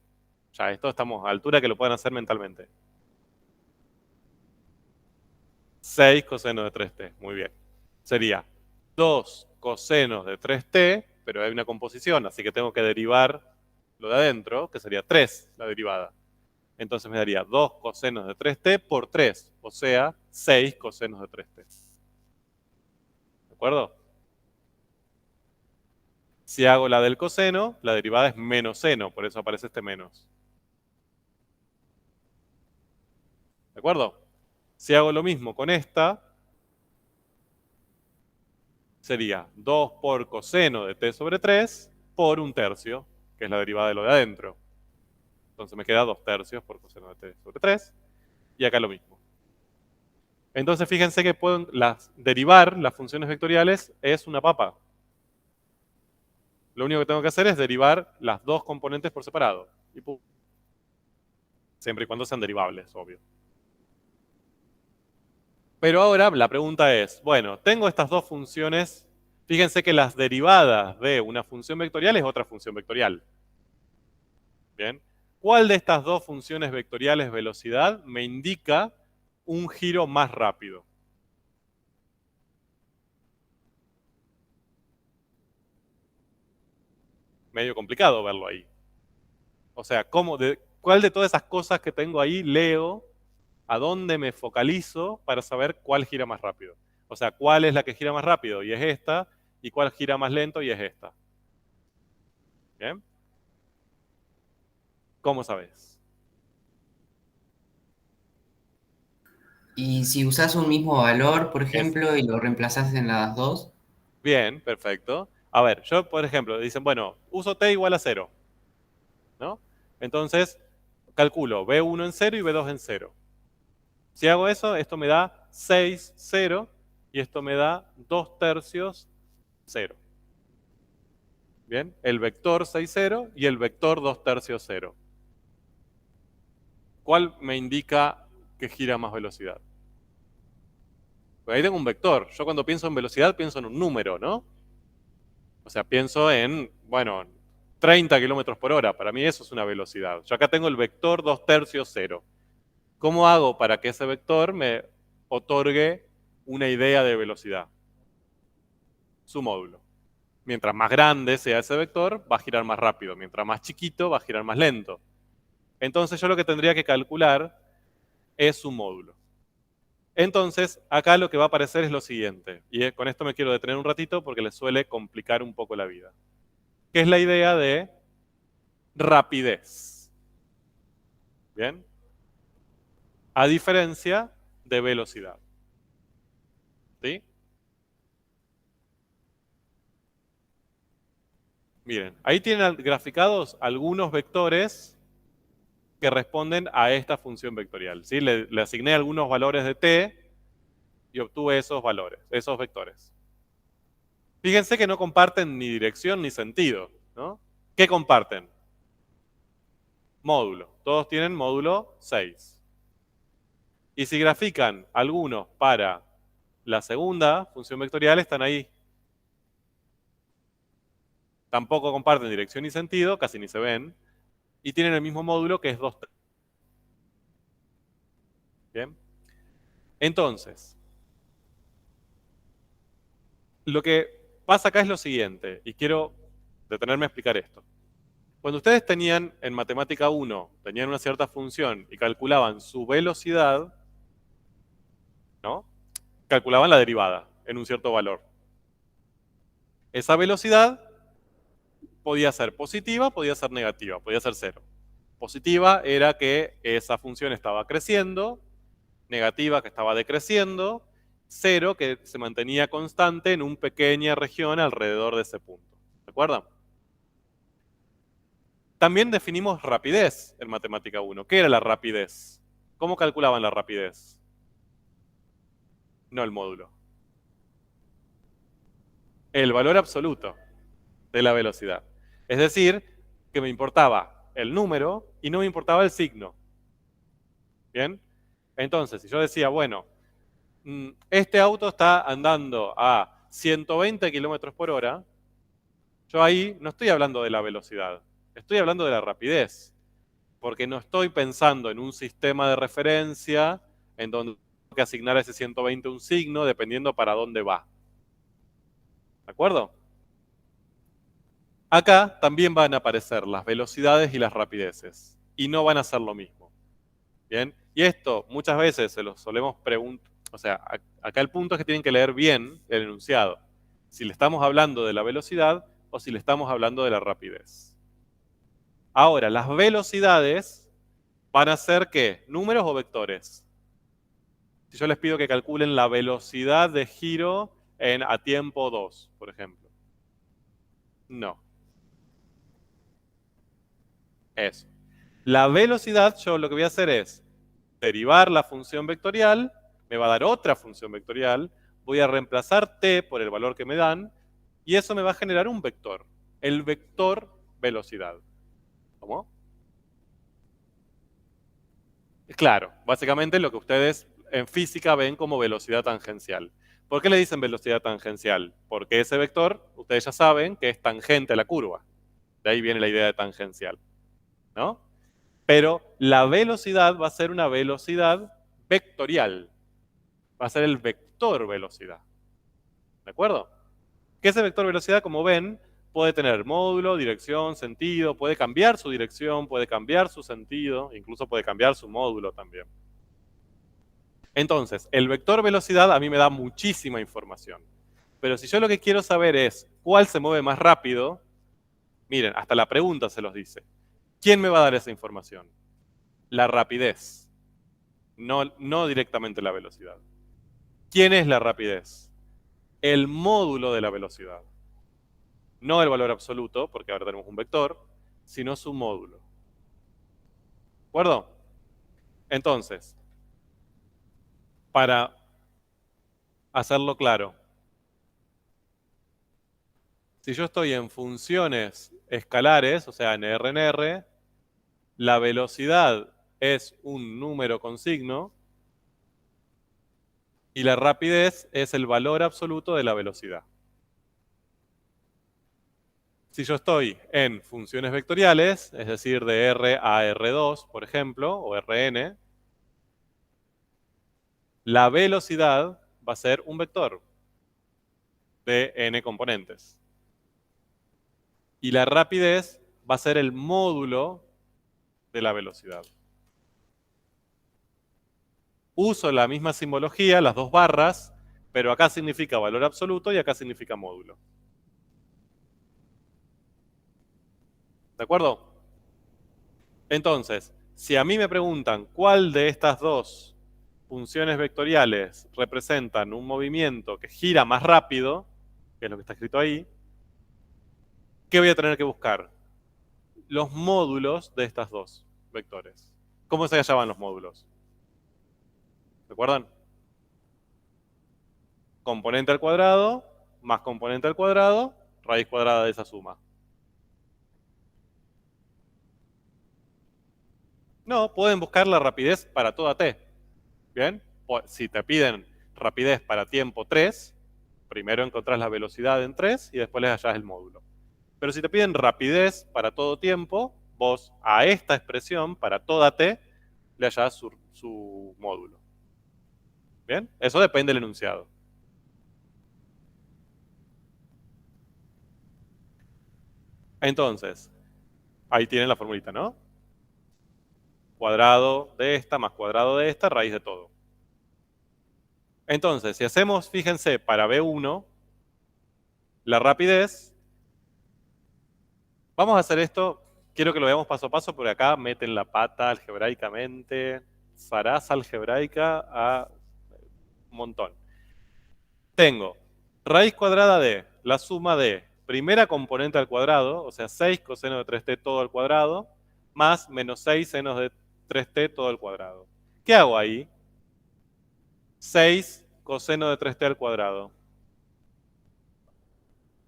Ya, esto estamos a altura que lo pueden hacer mentalmente. 6 cosenos de 3t. Muy bien. Sería 2 cosenos de 3t, pero hay una composición, así que tengo que derivar lo de adentro, que sería 3 la derivada. Entonces me daría 2 cosenos de 3t por 3, o sea, 6 cosenos de 3t. ¿De acuerdo? Si hago la del coseno, la derivada es menos seno, por eso aparece este menos. ¿De acuerdo? Si hago lo mismo con esta, sería 2 por coseno de t sobre 3 por 1/3, que es la derivada de lo de adentro. Entonces me queda 2/3 por coseno de t sobre 3, y acá lo mismo. Entonces fíjense que pueden derivar las funciones vectoriales es una papa. Lo único que tengo que hacer es derivar las dos componentes por separado. Y siempre y cuando sean derivables, obvio. Pero ahora la pregunta es, bueno, tengo estas dos funciones. Fíjense que las derivadas de una función vectorial es otra función vectorial. Bien. ¿Cuál de estas dos funciones vectoriales velocidad me indica un giro más rápido? Medio complicado verlo ahí. O sea, ¿cuál de todas esas cosas que tengo ahí leo? ¿A dónde me focalizo para saber cuál gira más rápido? O sea, ¿cuál es la que gira más rápido? Y es esta. ¿Y cuál gira más lento? Y es esta. ¿Bien? ¿Cómo sabes? Y si usas un mismo valor, por Es ejemplo, y lo reemplazas en las dos, bien, perfecto. A ver, yo, por ejemplo, dicen, bueno, uso t igual a 0, ¿no? Entonces, calculo B1 en 0 y B2 en 0. Si hago eso, esto me da 6, 0, y esto me da 2/3, 0. Bien, el vector 6, 0 y el vector 2/3, 0. ¿Cuál me indica que gira a más velocidad? Pues ahí tengo un vector. Yo cuando pienso en velocidad pienso en un número, ¿no? O sea, pienso en, bueno, 30 kilómetros por hora. Para mí eso es una velocidad. Yo acá tengo el vector 2/3, 0. ¿Cómo hago para que ese vector me otorgue una idea de velocidad? Su módulo. Mientras más grande sea ese vector, va a girar más rápido. Mientras más chiquito, va a girar más lento. Entonces yo lo que tendría que calcular es su módulo. Entonces, acá lo que va a aparecer es lo siguiente, y con esto me quiero detener un ratito porque les suele complicar un poco la vida, que es la idea de rapidez, ¿bien? A diferencia de velocidad, ¿sí? Miren, ahí tienen graficados algunos vectores que responden a esta función vectorial, ¿sí? Le asigné algunos valores de t y obtuve esos valores, esos vectores. Fíjense que no comparten ni dirección ni sentido, ¿no? ¿Qué comparten? Módulo. Todos tienen módulo 6. Y si grafican algunos para la segunda función vectorial, están ahí. Tampoco comparten dirección ni sentido, casi ni se ven. Y tienen el mismo módulo que es 2. ¿Bien? Entonces, lo que pasa acá es lo siguiente, y quiero detenerme a explicar esto. Cuando ustedes tenían en matemática 1, tenían una cierta función y calculaban su velocidad, ¿no? Calculaban la derivada en un cierto valor. Esa velocidad podía ser positiva, podía ser negativa, podía ser 0. Positiva era que esa función estaba creciendo, negativa que estaba decreciendo, 0 que se mantenía constante en una pequeña región alrededor de ese punto. ¿De acuerdo? También definimos rapidez en matemática 1. ¿Qué era la rapidez? ¿Cómo calculaban la rapidez? No el módulo. El valor absoluto de la velocidad. Es decir, que me importaba el número y no me importaba el signo. ¿Bien? Entonces, si yo decía, bueno, este auto está andando a 120 kilómetros por hora, yo ahí no estoy hablando de la velocidad, estoy hablando de la rapidez, porque no estoy pensando en un sistema de referencia en donde que asignar a ese 120 un signo dependiendo para dónde va. ¿De acuerdo? Acá también van a aparecer las velocidades y las rapideces. Y no van a ser lo mismo. ¿Bien? Y esto muchas veces se lo solemos preguntar. O sea, acá el punto es que tienen que leer bien el enunciado. Si le estamos hablando de la velocidad o si le estamos hablando de la rapidez. Ahora, las velocidades van a ser ¿qué? ¿Números o vectores? Si yo les pido que calculen la velocidad de giro a tiempo 2, por ejemplo. No. Eso. La velocidad, yo lo que voy a hacer es derivar la función vectorial, me va a dar otra función vectorial, voy a reemplazar t por el valor que me dan, y eso me va a generar un vector, el vector velocidad. ¿Cómo? Claro, básicamente lo que ustedes en física ven como velocidad tangencial. ¿Por qué le dicen velocidad tangencial? Porque ese vector, ustedes ya saben que es tangente a la curva. De ahí viene la idea de tangencial, ¿no? Pero la velocidad va a ser una velocidad vectorial. Va a ser el vector velocidad. ¿De acuerdo? Que ese vector velocidad, como ven, puede tener módulo, dirección, sentido, puede cambiar su dirección, puede cambiar su sentido, incluso puede cambiar su módulo también. Entonces, el vector velocidad a mí me da muchísima información. Pero si yo lo que quiero saber es cuál se mueve más rápido, miren, hasta la pregunta se los dice. ¿Quién me va a dar esa información? La rapidez, no directamente la velocidad. ¿Quién es la rapidez? El módulo de la velocidad. No el valor absoluto, porque ahora tenemos un vector, sino su módulo. ¿De acuerdo? Entonces, para hacerlo claro, si yo estoy en funciones escalares, o sea, en RNR, la velocidad es un número con signo y la rapidez es el valor absoluto de la velocidad. Si yo estoy en funciones vectoriales, es decir, de R a R2, por ejemplo, o Rn, la velocidad va a ser un vector de n componentes. Y la rapidez va a ser el módulo de la velocidad. Uso la misma simbología, las dos barras, pero acá significa valor absoluto y acá significa módulo. ¿De acuerdo? Entonces, si a mí me preguntan cuál de estas dos funciones vectoriales representan un movimiento que gira más rápido, que es lo que está escrito ahí, ¿qué voy a tener que buscar? Los módulos de estas dos vectores. ¿Cómo se llaman los módulos? ¿Recuerdan? Componente al cuadrado más componente al cuadrado, raíz cuadrada de esa suma. No, pueden buscar la rapidez para toda t. ¿Bien? Si te piden rapidez para tiempo 3, primero encontrás la velocidad en 3 y después les hallás el módulo. Pero si te piden rapidez para todo tiempo, vos a esta expresión, para toda t, le hallás su módulo. ¿Bien? Eso depende del enunciado. Entonces, ahí tienen la formulita, ¿no? Cuadrado de esta más cuadrado de esta, raíz de todo. Entonces, si hacemos, fíjense, para B1, la rapidez, vamos a hacer esto, quiero que lo veamos paso a paso, porque acá meten la pata algebraicamente, zaraza algebraica a un montón. Tengo raíz cuadrada de la suma de primera componente al cuadrado, o sea, 6 coseno de 3t todo al cuadrado, más menos 6 seno de 3t todo al cuadrado. ¿Qué hago ahí? 6 coseno de 3t al cuadrado.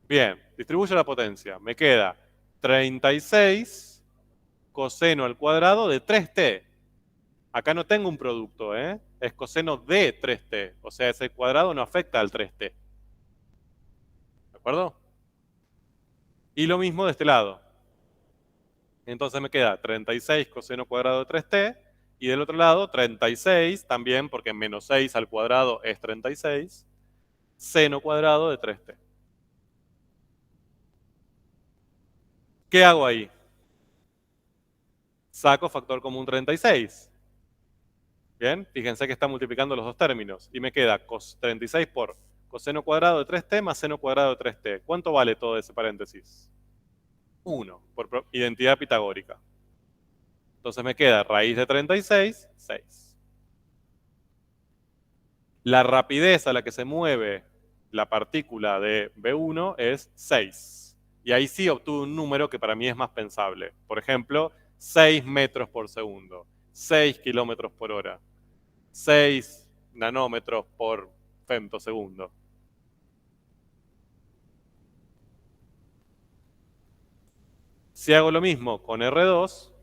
Bien, distribuyo la potencia. Me queda 36 coseno al cuadrado de 3t. Acá no tengo un producto, ¿eh? Es coseno de 3t. O sea, ese cuadrado no afecta al 3t. ¿De acuerdo? Y lo mismo de este lado. Entonces me queda 36 coseno cuadrado de 3t Y del otro lado, 36, también porque menos 6 al cuadrado es 36, seno cuadrado de 3t. ¿Qué hago ahí? Saco factor común 36. Bien, fíjense que está multiplicando los dos términos. Y me queda 36 por coseno cuadrado de 3t más seno cuadrado de 3t. ¿Cuánto vale todo ese paréntesis? 1, por identidad pitagórica. Entonces me queda raíz de 36, 6. La rapidez a la que se mueve la partícula de B1 es 6. Y ahí sí obtuve un número que para mí es más pensable. Por ejemplo, 6 metros por segundo, 6 kilómetros por hora, 6 nanómetros por femtosegundo. Si hago lo mismo con R2,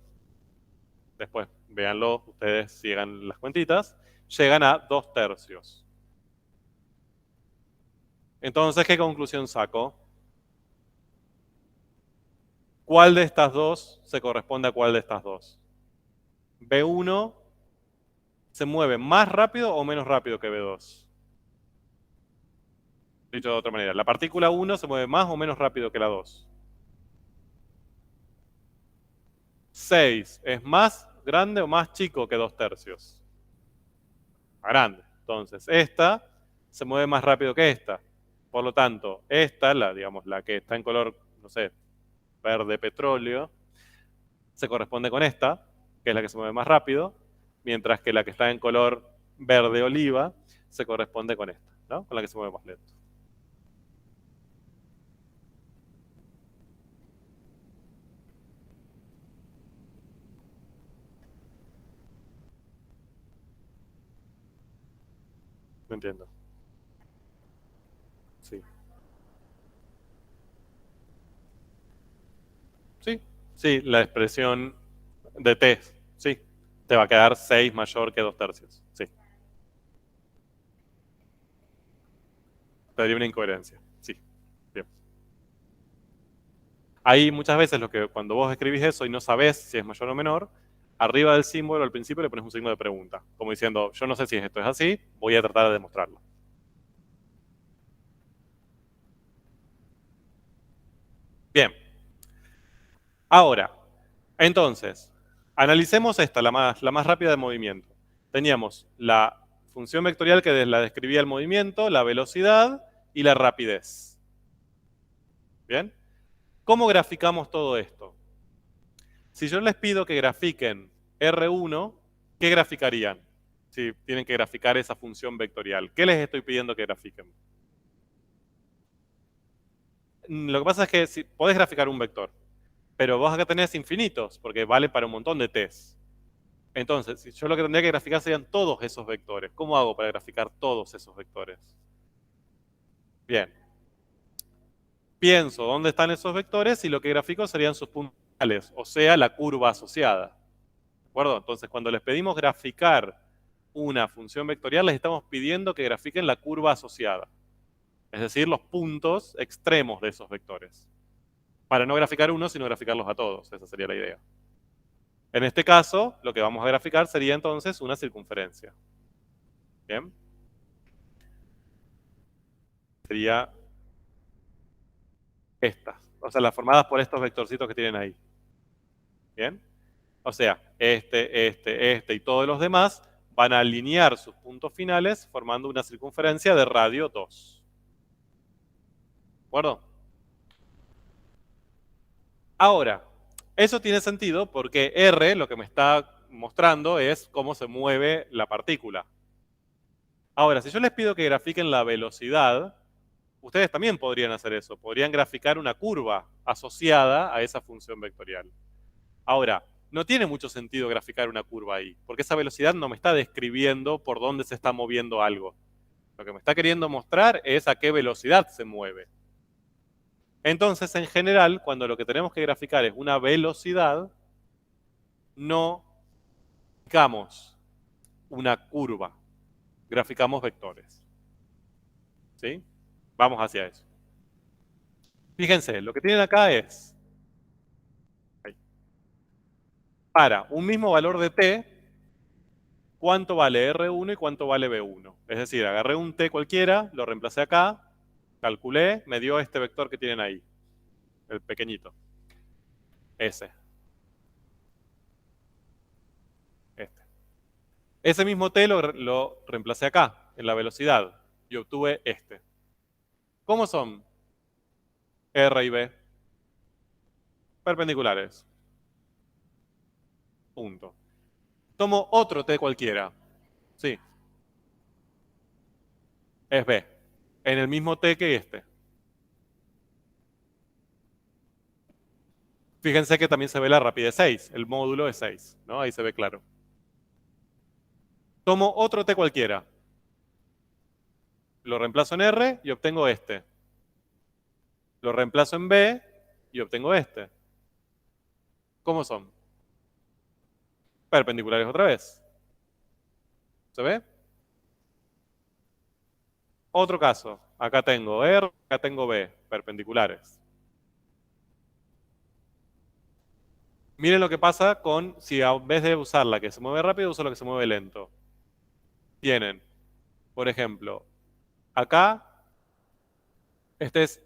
después véanlo, ustedes sigan las cuentitas, llegan a 2/3. Entonces, ¿qué conclusión saco? ¿Cuál de estas dos se corresponde a cuál de estas dos? B1 se mueve más rápido o menos rápido que B2. Dicho de otra manera, la partícula 1 se mueve más o menos rápido que la 2. 6 es más grande o más chico que 2/3. Más grande. Entonces, esta se mueve más rápido que esta. Por lo tanto, esta, digamos, la que está en color, no sé, verde petróleo, se corresponde con esta, que es la que se mueve más rápido, mientras que la que está en color verde oliva se corresponde con esta, ¿no? Con la que se mueve más lento. No entiendo. Sí. Sí, sí, la expresión de t, sí. Te va a quedar 6 mayor que 2/3. Sí. Te daría una incoherencia. Sí. Bien. Ahí muchas veces cuando vos escribís eso y no sabés si es mayor o menor, arriba del símbolo al principio le pones un signo de pregunta, como diciendo, yo no sé si esto es así, voy a tratar de demostrarlo. Bien. Ahora, entonces, analicemos esta, la más rápida de movimiento. Teníamos la función vectorial que la describía el movimiento, la velocidad y la rapidez. ¿Bien? ¿Cómo graficamos todo esto? Si yo les pido que grafiquen R1, ¿qué graficarían? Si tienen que graficar esa función vectorial. ¿Qué les estoy pidiendo que grafiquen? Lo que pasa es que si podés graficar un vector, pero vos acá tenés infinitos, porque vale para un montón de t's. Entonces, si yo lo que tendría que graficar serían todos esos vectores. ¿Cómo hago para graficar todos esos vectores? Bien. Pienso dónde están esos vectores y lo que grafico serían sus puntales, o sea, la curva asociada. ¿De acuerdo? Entonces, cuando les pedimos graficar una función vectorial, les estamos pidiendo que grafiquen la curva asociada. Es decir, los puntos extremos de esos vectores. Para no graficar uno, sino graficarlos a todos. Esa sería la idea. En este caso, lo que vamos a graficar sería entonces una circunferencia. ¿Bien? Sería estas. O sea, las formadas por estos vectorcitos que tienen ahí. ¿Bien? O sea, este y todos los demás van a alinear sus puntos finales formando una circunferencia de radio 2. ¿De acuerdo? Ahora, eso tiene sentido porque R lo que me está mostrando es cómo se mueve la partícula. Ahora, si yo les pido que grafiquen la velocidad, ustedes también podrían hacer eso. Podrían graficar una curva asociada a esa función vectorial. Ahora, no tiene mucho sentido graficar una curva ahí, porque esa velocidad no me está describiendo por dónde se está moviendo algo. Lo que me está queriendo mostrar es a qué velocidad se mueve. Entonces, en general, cuando lo que tenemos que graficar es una velocidad, no graficamos una curva, graficamos vectores. ¿Sí? Vamos hacia eso. Fíjense, lo que tienen acá es, para un mismo valor de t, cuánto vale R1 y cuánto vale B1. Es decir, agarré un T cualquiera, lo reemplacé acá, calculé, me dio este vector que tienen ahí, el pequeñito. Ese. Este. Ese mismo T lo reemplacé acá, en la velocidad, y obtuve este. ¿Cómo son R y B? Perpendiculares. Punto. Tomo otro T cualquiera. Sí. Es B. En el mismo T que este. Fíjense que también se ve la rapidez 6. El módulo es 6, ¿no? Ahí se ve claro. Tomo otro T cualquiera. Lo reemplazo en R y obtengo este. Lo reemplazo en B y obtengo este. ¿Cómo son? Perpendiculares otra vez. ¿Se ve? Otro caso. Acá tengo R, acá tengo B. Perpendiculares. Miren lo que pasa con si en vez de usar la que se mueve rápido, uso la que se mueve lento. Tienen, por ejemplo, acá, este es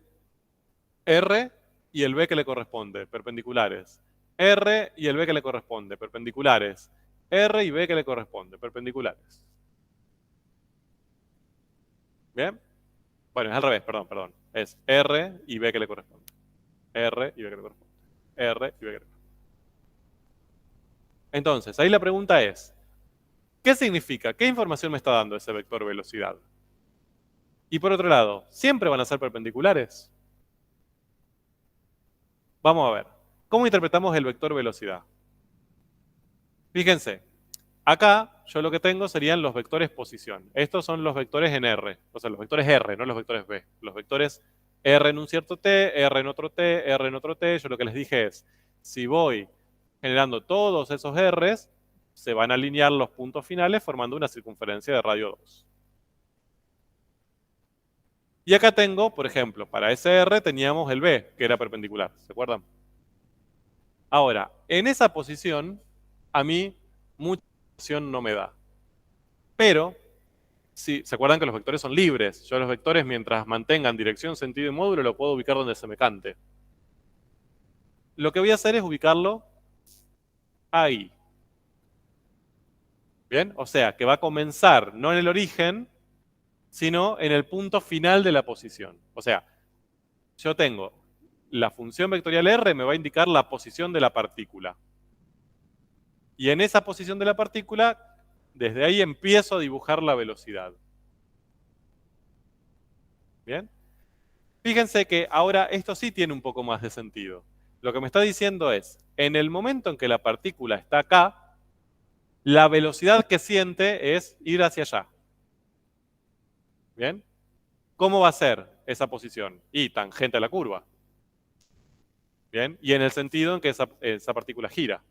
R y el B que le corresponde, perpendiculares. R y el B que le corresponde, perpendiculares. R y B que le corresponde, perpendiculares. ¿Bien? Bueno, es al revés, perdón. Es R y B que le corresponde. R y B que le corresponde. R y B que le corresponde. Entonces, ahí la pregunta es, ¿qué significa? ¿Qué información me está dando ese vector velocidad? Y por otro lado, ¿siempre van a ser perpendiculares? Vamos a ver. ¿Cómo interpretamos el vector velocidad? Fíjense, acá yo lo que tengo serían los vectores posición. Estos son los vectores en R, o sea, los vectores R, no los vectores B. Los vectores R en un cierto T, R en otro T, R en otro T. Yo lo que les dije es, si voy generando todos esos Rs, se van a alinear los puntos finales formando una circunferencia de radio 2. Y acá tengo, por ejemplo, para ese R teníamos el B, que era perpendicular, ¿se acuerdan? Ahora, en esa posición, a mí mucha información no me da. Pero, si se acuerdan que los vectores son libres, yo los vectores mientras mantengan dirección, sentido y módulo, lo puedo ubicar donde se me cante. Lo que voy a hacer es ubicarlo ahí. ¿Bien? O sea, que va a comenzar no en el origen, sino en el punto final de la posición. O sea, yo tengo la función vectorial R me va a indicar la posición de la partícula. Y en esa posición de la partícula, desde ahí empiezo a dibujar la velocidad. ¿Bien? Fíjense que ahora esto sí tiene un poco más de sentido. Lo que me está diciendo es, en el momento en que la partícula está acá, la velocidad que siente es ir hacia allá. ¿Bien? ¿Cómo va a ser esa posición? Y tangente a la curva. ¿Bien? Y en el sentido en que esa partícula gira.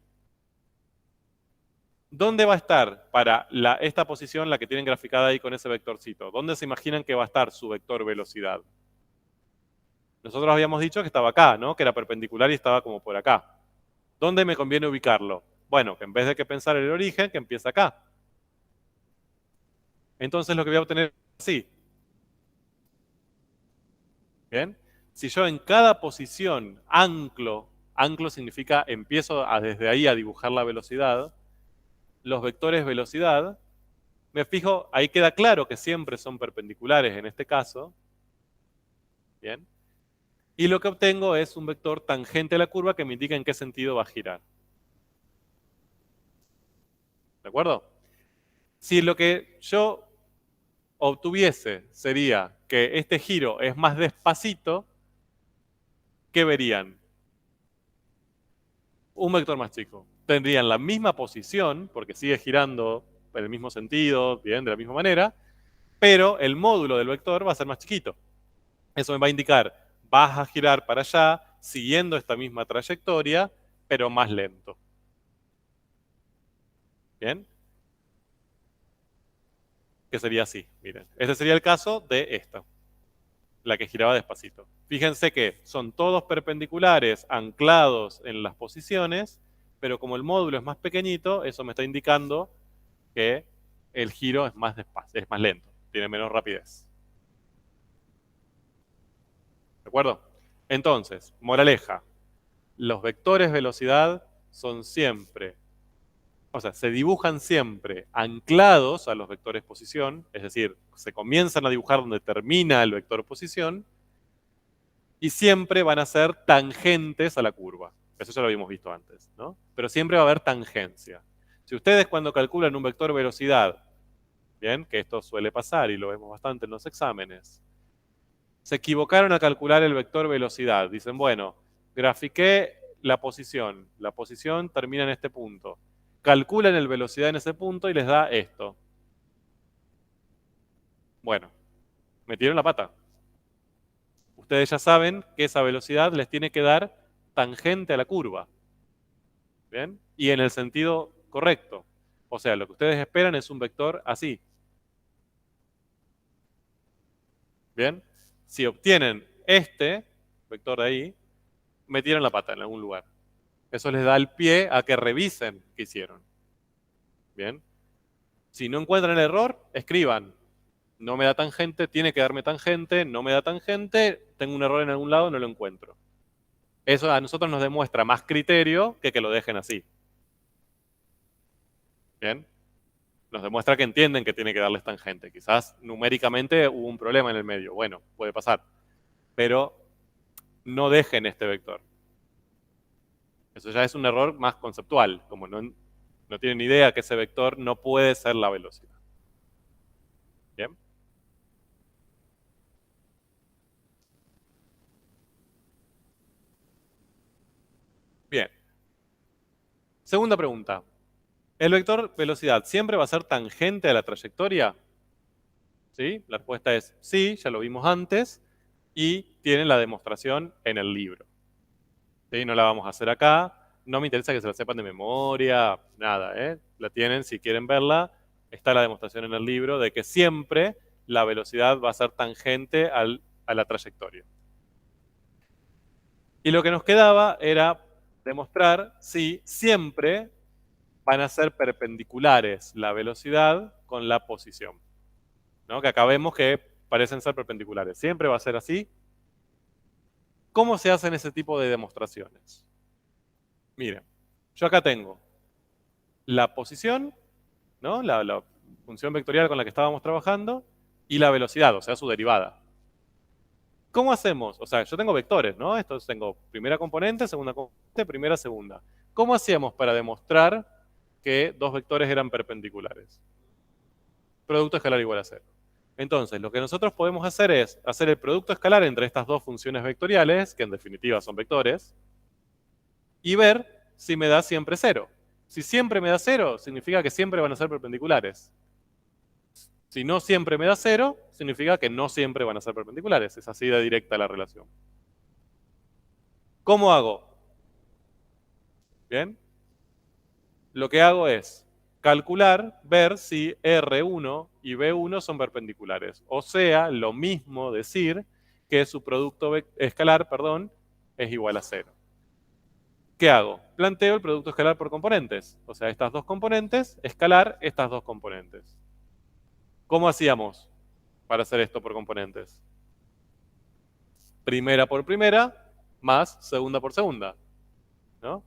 ¿Dónde va a estar para esta posición, la que tienen graficada ahí con ese vectorcito? ¿Dónde se imaginan que va a estar su vector velocidad? Nosotros habíamos dicho que estaba acá, ¿no? Que era perpendicular y estaba como por acá. ¿Dónde me conviene ubicarlo? Bueno, que en vez de que pensar en el origen, que empieza acá. Entonces lo que voy a obtener es así. ¿Bien? Si yo en cada posición anclo significa empiezo desde ahí a dibujar la velocidad, los vectores velocidad, me fijo, ahí queda claro que siempre son perpendiculares en este caso. ¿Bien? Y lo que obtengo es un vector tangente a la curva que me indica en qué sentido va a girar. ¿De acuerdo? Si lo que yo obtuviese sería que este giro es más despacito, ¿qué verían? Un vector más chico. Tendrían la misma posición, porque sigue girando en el mismo sentido, bien, de la misma manera, pero el módulo del vector va a ser más chiquito. Eso me va a indicar, vas a girar para allá, siguiendo esta misma trayectoria, pero más lento. ¿Bien? Que sería así, miren. Este sería el caso de esta, la que giraba despacito. Fíjense que son todos perpendiculares, anclados en las posiciones, pero como el módulo es más pequeñito, eso me está indicando que el giro es más despacio, es más lento, tiene menos rapidez. ¿De acuerdo? Entonces, moraleja, los vectores velocidad son siempre, o sea, se dibujan siempre anclados a los vectores posición, es decir, se comienzan a dibujar donde termina el vector posición, y siempre van a ser tangentes a la curva. Eso ya lo habíamos visto antes, ¿no? Pero siempre va a haber tangencia. Si ustedes cuando calculan un vector velocidad, bien, que esto suele pasar y lo vemos bastante en los exámenes, se equivocaron a calcular el vector velocidad. Dicen, bueno, grafiqué la posición termina en este punto. Calculan el velocidad en ese punto y les da esto. Bueno, metieron la pata. Ustedes ya saben que esa velocidad les tiene que dar tangente a la curva. ¿Bien? Y en el sentido correcto. O sea, lo que ustedes esperan es un vector así. ¿Bien? Si obtienen este vector de ahí, metieron la pata en algún lugar. Eso les da el pie a que revisen qué hicieron. ¿Bien? Si no encuentran el error, escriban. No me da tangente, tiene que darme tangente, no me da tangente, tengo un error en algún lado, no lo encuentro. Eso a nosotros nos demuestra más criterio que lo dejen así. ¿Bien? Nos demuestra que entienden que tiene que darles tangente. Quizás numéricamente hubo un problema en el medio. Bueno, puede pasar. Pero no dejen este vector. Eso ya es un error más conceptual, como no tienen idea que ese vector no puede ser la velocidad. ¿Bien? Bien. Segunda pregunta. ¿El vector velocidad siempre va a ser tangente a la trayectoria? ¿Sí? La respuesta es sí, ya lo vimos antes, y tienen la demostración en el libro. ¿Sí? No la vamos a hacer acá. No me interesa que se la sepan de memoria, nada, ¿eh? La tienen, si quieren verla, está la demostración en el libro de que siempre la velocidad va a ser tangente a la trayectoria. Y lo que nos quedaba era demostrar si siempre van a ser perpendiculares la velocidad con la posición, ¿no? Que acá vemos que parecen ser perpendiculares. Siempre va a ser así. ¿Cómo se hacen ese tipo de demostraciones? Miren, yo acá tengo la posición, ¿no? La función vectorial con la que estábamos trabajando, y la velocidad, o sea, su derivada. ¿Cómo hacemos? O sea, yo tengo vectores, ¿no? Estos tengo primera componente, segunda componente, primera, segunda. ¿Cómo hacíamos para demostrar que dos vectores eran perpendiculares? Producto escalar igual a cero. Entonces, lo que nosotros podemos hacer es hacer el producto escalar entre estas dos funciones vectoriales, que en definitiva son vectores, y ver si me da siempre cero. Si siempre me da cero, significa que siempre van a ser perpendiculares. Si no siempre me da cero, significa que no siempre van a ser perpendiculares. Es así de directa la relación. ¿Cómo hago? Bien. Lo que hago es calcular, ver si R1 y B1 son perpendiculares. O sea, lo mismo decir que su producto escalar, perdón, es igual a cero. ¿Qué hago? Planteo el producto escalar por componentes. O sea, estas dos componentes, escalar estas dos componentes. ¿Cómo hacíamos para hacer esto por componentes? Primera por primera más segunda por segunda, ¿no?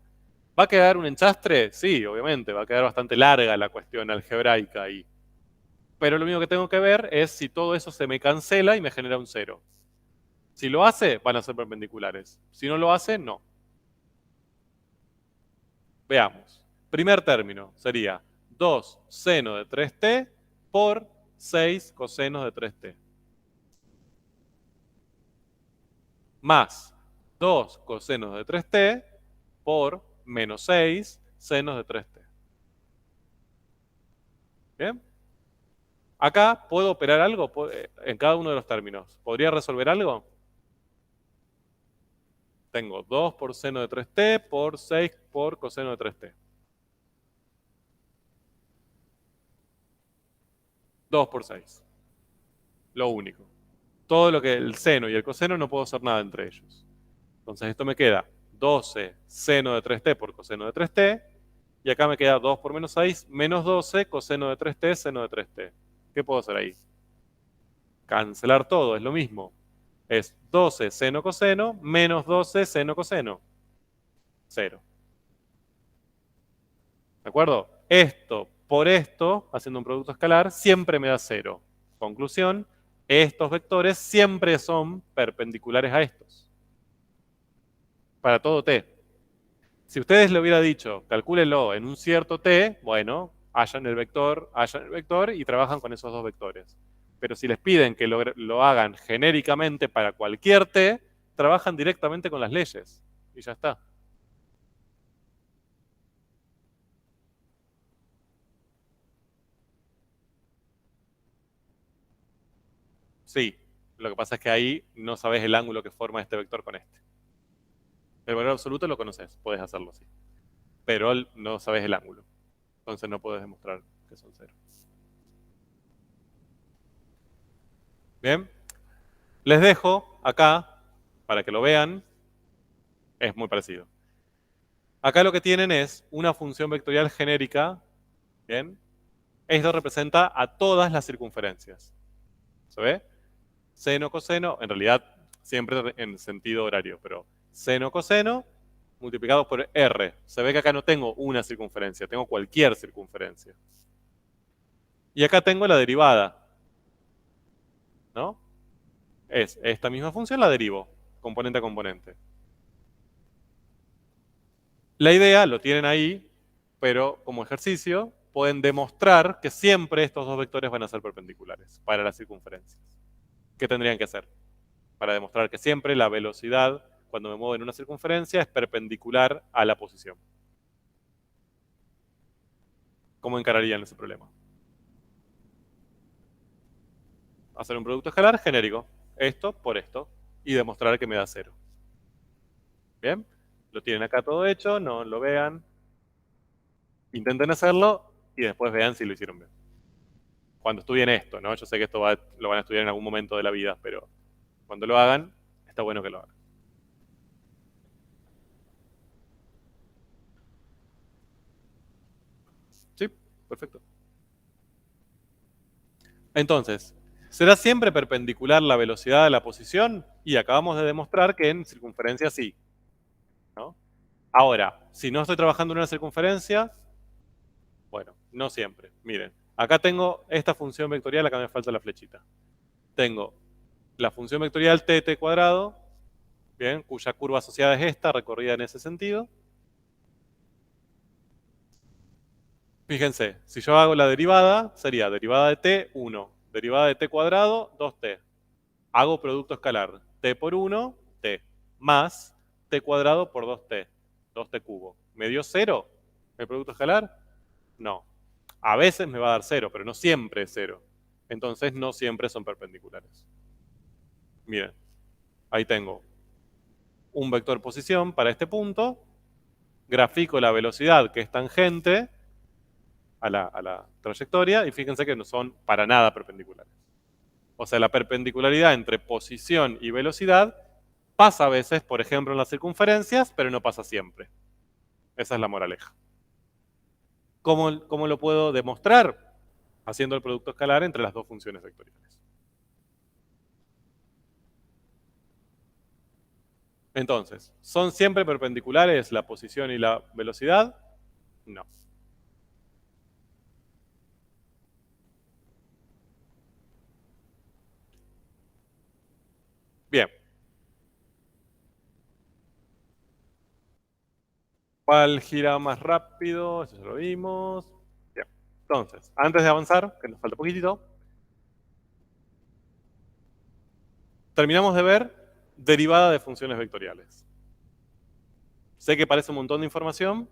¿Va a quedar un enchastre? Sí, obviamente, va a quedar bastante larga la cuestión algebraica ahí. Pero lo único que tengo que ver es si todo eso se me cancela y me genera un cero. Si lo hace, van a ser perpendiculares. Si no lo hace, no. Veamos. Primer término sería 2 seno de 3t por 6 coseno de 3t. Más 2 cosenos de 3t por menos 6 senos de 3t. ¿Bien? Acá puedo operar algo en cada uno de los términos. ¿Podría resolver algo? Tengo 2 por seno de 3t por 6 por coseno de 3t. 2 por 6. Lo único. Todo lo que el seno y el coseno no puedo hacer nada entre ellos. Entonces esto me queda 12 seno de 3t por coseno de 3t Y acá me queda 2 por menos 6, menos 12, coseno de 3t, seno de 3t. ¿Qué puedo hacer ahí? Cancelar todo, es lo mismo. Es 12 seno coseno, menos 12 seno coseno. 0. ¿De acuerdo? Esto por esto, haciendo un producto escalar, siempre me da 0. Conclusión, estos vectores siempre son perpendiculares a estos. Para todo t. Si ustedes le hubiera dicho, calcúlenlo en un cierto t, bueno, hallan el vector y trabajan con esos dos vectores. Pero si les piden que lo hagan genéricamente para cualquier t, trabajan directamente con las leyes. Y ya está. Sí, lo que pasa es que ahí no sabes el ángulo que forma este vector con este. El valor absoluto lo conoces, puedes hacerlo así. Pero no sabes el ángulo. Entonces no puedes demostrar que son 0. Bien. Les dejo acá, para que lo vean, es muy parecido. Acá lo que tienen es una función vectorial genérica, ¿bien? Esto representa a todas las circunferencias. ¿Se ve? Seno, coseno, en realidad siempre en sentido horario, pero seno, coseno, multiplicado por R. Se ve que acá no tengo una circunferencia, tengo cualquier circunferencia. Y acá tengo la derivada, ¿no? Es esta misma función, la derivo, componente a componente. La idea, lo tienen ahí, pero como ejercicio, pueden demostrar que siempre estos dos vectores van a ser perpendiculares para las circunferencias. ¿Qué tendrían que hacer? Para demostrar que siempre la velocidad, cuando me muevo en una circunferencia, es perpendicular a la posición. ¿Cómo encararían ese problema? Hacer un producto escalar genérico. Esto por esto. Y demostrar que me da 0. ¿Bien? Lo tienen acá todo hecho, no lo vean. Intenten hacerlo y después vean si lo hicieron bien. Cuando estudien esto, ¿no? Yo sé que esto lo van a estudiar en algún momento de la vida, pero cuando lo hagan, está bueno que lo hagan. Sí, perfecto. Entonces, ¿será siempre perpendicular la velocidad a la posición? Y acabamos de demostrar que en circunferencia sí, ¿no? Ahora, si no estoy trabajando en una circunferencia, bueno, no siempre. Miren, acá tengo esta función vectorial, acá me falta la flechita. Tengo la función vectorial t cuadrado, bien, cuya curva asociada es esta, recorrida en ese sentido. Fíjense, si yo hago la derivada, sería derivada de t, 1. Derivada de t cuadrado, 2t. Hago producto escalar. T por 1, t. Más t cuadrado por 2t. 2t cubo. ¿Me dio 0 el producto escalar? No. A veces me va a dar 0, pero no siempre es 0. Entonces no siempre son perpendiculares. Miren, ahí tengo un vector posición para este punto. Grafico la velocidad que es tangente a la trayectoria y fíjense que no son para nada perpendiculares. O sea, la perpendicularidad entre posición y velocidad pasa a veces, por ejemplo, en las circunferencias, pero no pasa siempre. Esa es la moraleja. ¿Cómo lo puedo demostrar? Haciendo el producto escalar entre las dos funciones vectoriales. Entonces, ¿son siempre perpendiculares la posición y la velocidad? No. Bien. ¿Cuál gira más rápido? Eso ya lo vimos. Bien. Entonces, antes de avanzar, que nos falta poquitito, terminamos de ver derivada de funciones vectoriales. Sé que parece un montón de información,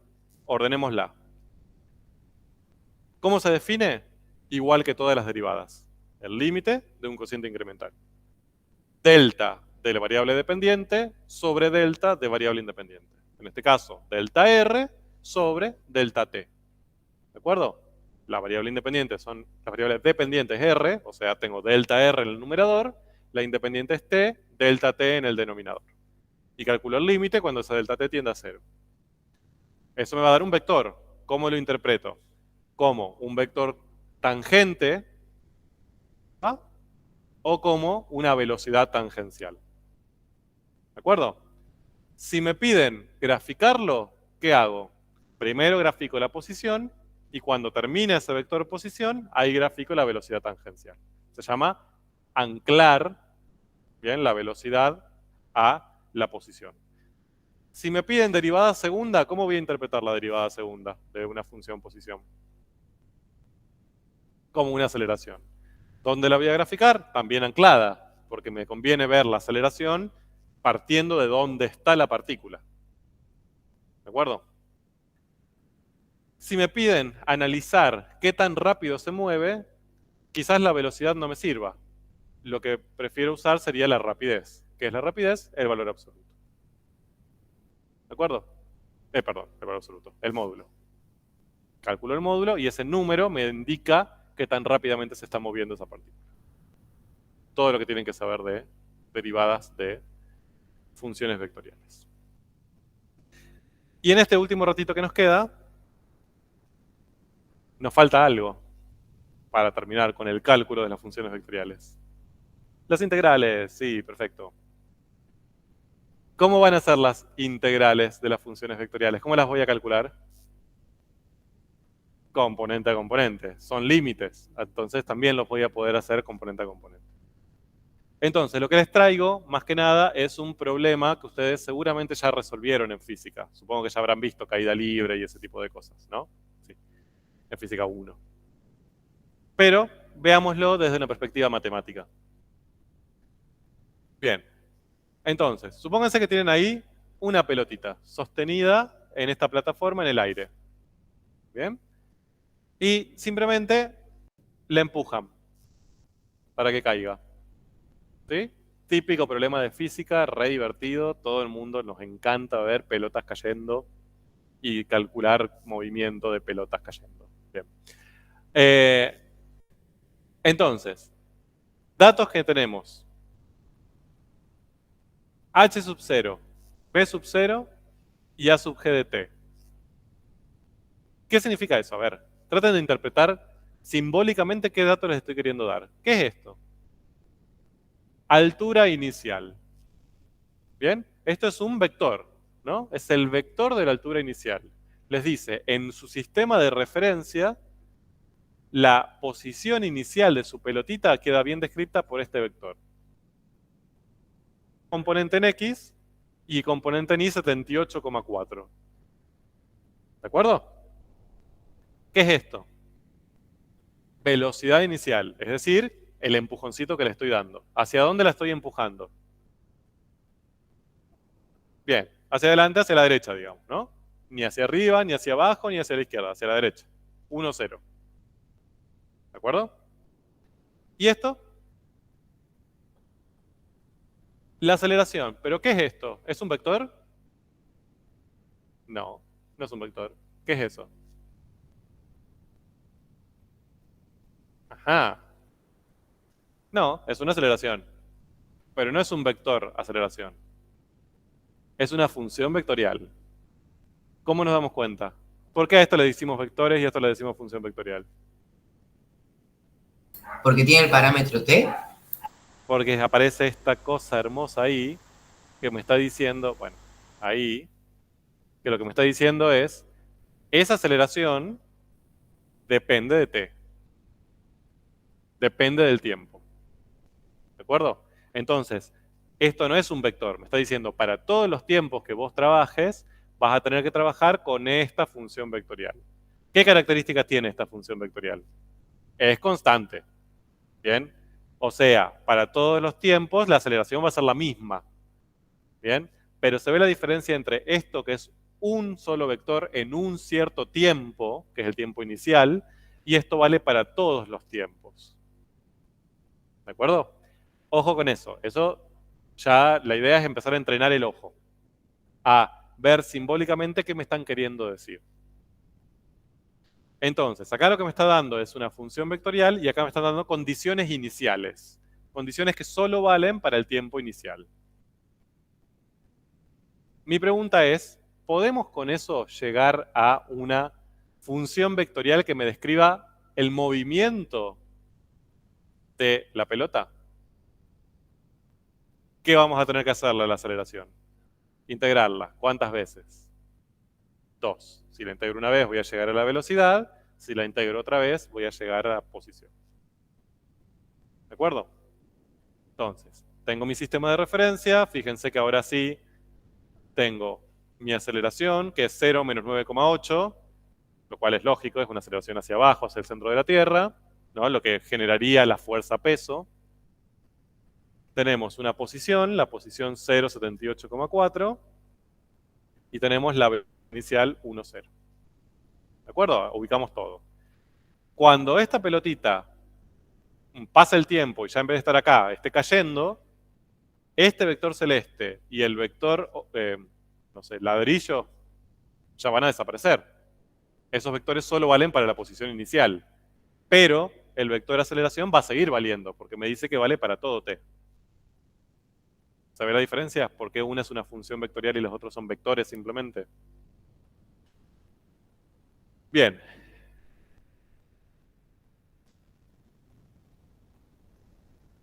ordenémosla. ¿Cómo se define? Igual que todas las derivadas. El límite de un cociente incremental. Delta de la variable dependiente sobre delta de variable independiente. En este caso, delta R sobre delta T. ¿De acuerdo? La variable independiente son las variables dependientes R, o sea, tengo delta R en el numerador, la independiente es T, delta T en el denominador. Y calculo el límite cuando esa delta T tiende a 0. Eso me va a dar un vector ¿cómo lo interpreto? Como un vector tangente, ¿ah? O como una velocidad tangencial. ¿De acuerdo? Si me piden graficarlo, ¿qué hago? Primero grafico la posición y cuando termine ese vector posición, ahí grafico la velocidad tangencial. Se llama anclar, bien, la velocidad a la posición. Si me piden derivada segunda, ¿cómo voy a interpretar la derivada segunda de una función posición? Como una aceleración. ¿Dónde la voy a graficar? También anclada, porque me conviene ver la aceleración partiendo de dónde está la partícula. ¿De acuerdo? Si me piden analizar qué tan rápido se mueve, quizás la velocidad no me sirva. Lo que prefiero usar sería la rapidez. ¿Qué es la rapidez? El valor absoluto. ¿De acuerdo? Perdón, el valor absoluto, el módulo. Calculo el módulo y ese número me indica qué tan rápidamente se está moviendo esa partícula. Todo lo que tienen que saber de derivadas de funciones vectoriales. Y en este último ratito que nos queda, nos falta algo para terminar con el cálculo de las funciones vectoriales. Las integrales, sí, perfecto. ¿Cómo van a ser las integrales de las funciones vectoriales? ¿Cómo las voy a calcular? Componente a componente. Son límites, entonces también los voy a poder hacer componente a componente. Entonces, lo que les traigo, más que nada, es un problema que ustedes seguramente ya resolvieron en física. Supongo que ya habrán visto caída libre y ese tipo de cosas, ¿no? Sí, en física 1. Pero veámoslo desde una perspectiva matemática. Bien, entonces, supónganse que tienen ahí una pelotita sostenida en esta plataforma en el aire. ¿Bien? Y simplemente la empujan para que caiga. ¿Sí? Típico problema de física, re divertido, todo el mundo nos encanta ver pelotas cayendo y calcular movimiento de pelotas cayendo. Bien. Entonces, datos que tenemos. H sub 0, B sub 0 y A sub G de T. ¿Qué significa eso? A ver, traten de interpretar simbólicamente qué datos les estoy queriendo dar. ¿Qué es esto? Altura inicial. ¿Bien? Esto es un vector, ¿no? Es el vector de la altura inicial. Les dice, en su sistema de referencia, la posición inicial de su pelotita queda bien descrita por este vector. Componente en X y componente en Y 78,4. ¿De acuerdo? ¿Qué es esto? Velocidad inicial, es decir, el empujoncito que le estoy dando. ¿Hacia dónde la estoy empujando? Bien, hacia adelante, hacia la derecha, digamos, ¿no? Ni hacia arriba, ni hacia abajo, ni hacia la izquierda, hacia la derecha. 1, 0. ¿De acuerdo? ¿Y esto? La aceleración. ¿Pero qué es esto? ¿Es un vector? No, no es un vector. ¿Qué es eso? Ajá. No, es una aceleración. Pero no es un vector aceleración. Es una función vectorial. ¿Cómo nos damos cuenta? ¿Por qué a esto le decimos vectores y a esto le decimos función vectorial? Porque tiene el parámetro t. Porque aparece esta cosa hermosa ahí que me está diciendo, bueno, ahí, que lo que me está diciendo es, esa aceleración depende de t. Depende del tiempo. ¿De acuerdo? Entonces, esto no es un vector. Me está diciendo, para todos los tiempos que vos trabajes, vas a tener que trabajar con esta función vectorial. ¿Qué características tiene esta función vectorial? Es constante. ¿Bien? O sea, para todos los tiempos la aceleración va a ser la misma. ¿Bien? Pero se ve la diferencia entre esto que es un solo vector en un cierto tiempo, que es el tiempo inicial, y esto vale para todos los tiempos. ¿De acuerdo? Ojo con eso. Eso ya la idea es empezar a entrenar el ojo. A ver simbólicamente qué me están queriendo decir. Entonces, acá lo que me está dando es una función vectorial y acá me están dando condiciones iniciales. Condiciones que solo valen para el tiempo inicial. Mi pregunta es, ¿podemos con eso llegar a una función vectorial que me describa el movimiento de la pelota, ¿qué vamos a tener que hacerle a la aceleración? Integrarla. ¿Cuántas veces? 2. Si la integro una vez voy a llegar a la velocidad, si la integro otra vez voy a llegar a la posición. ¿De acuerdo? Entonces, tengo mi sistema de referencia, fíjense que ahora sí tengo mi aceleración, que es 0 menos 9,8, lo cual es lógico, es una aceleración hacia abajo, hacia el centro de la Tierra, ¿no? Lo que generaría la fuerza-peso. Tenemos una posición, la posición 0,78,4, y tenemos la velocidad inicial 1,0. ¿De acuerdo? Ubicamos todo. Cuando esta pelotita pasa el tiempo y ya en vez de estar acá, esté cayendo, este vector celeste y el vector, no sé, ladrillo, ya van a desaparecer. Esos vectores solo valen para la posición inicial. Pero el vector aceleración va a seguir valiendo, porque me dice que vale para todo t. ¿Sabe la diferencia? ¿Por qué una es una función vectorial y los otros son vectores simplemente? Bien.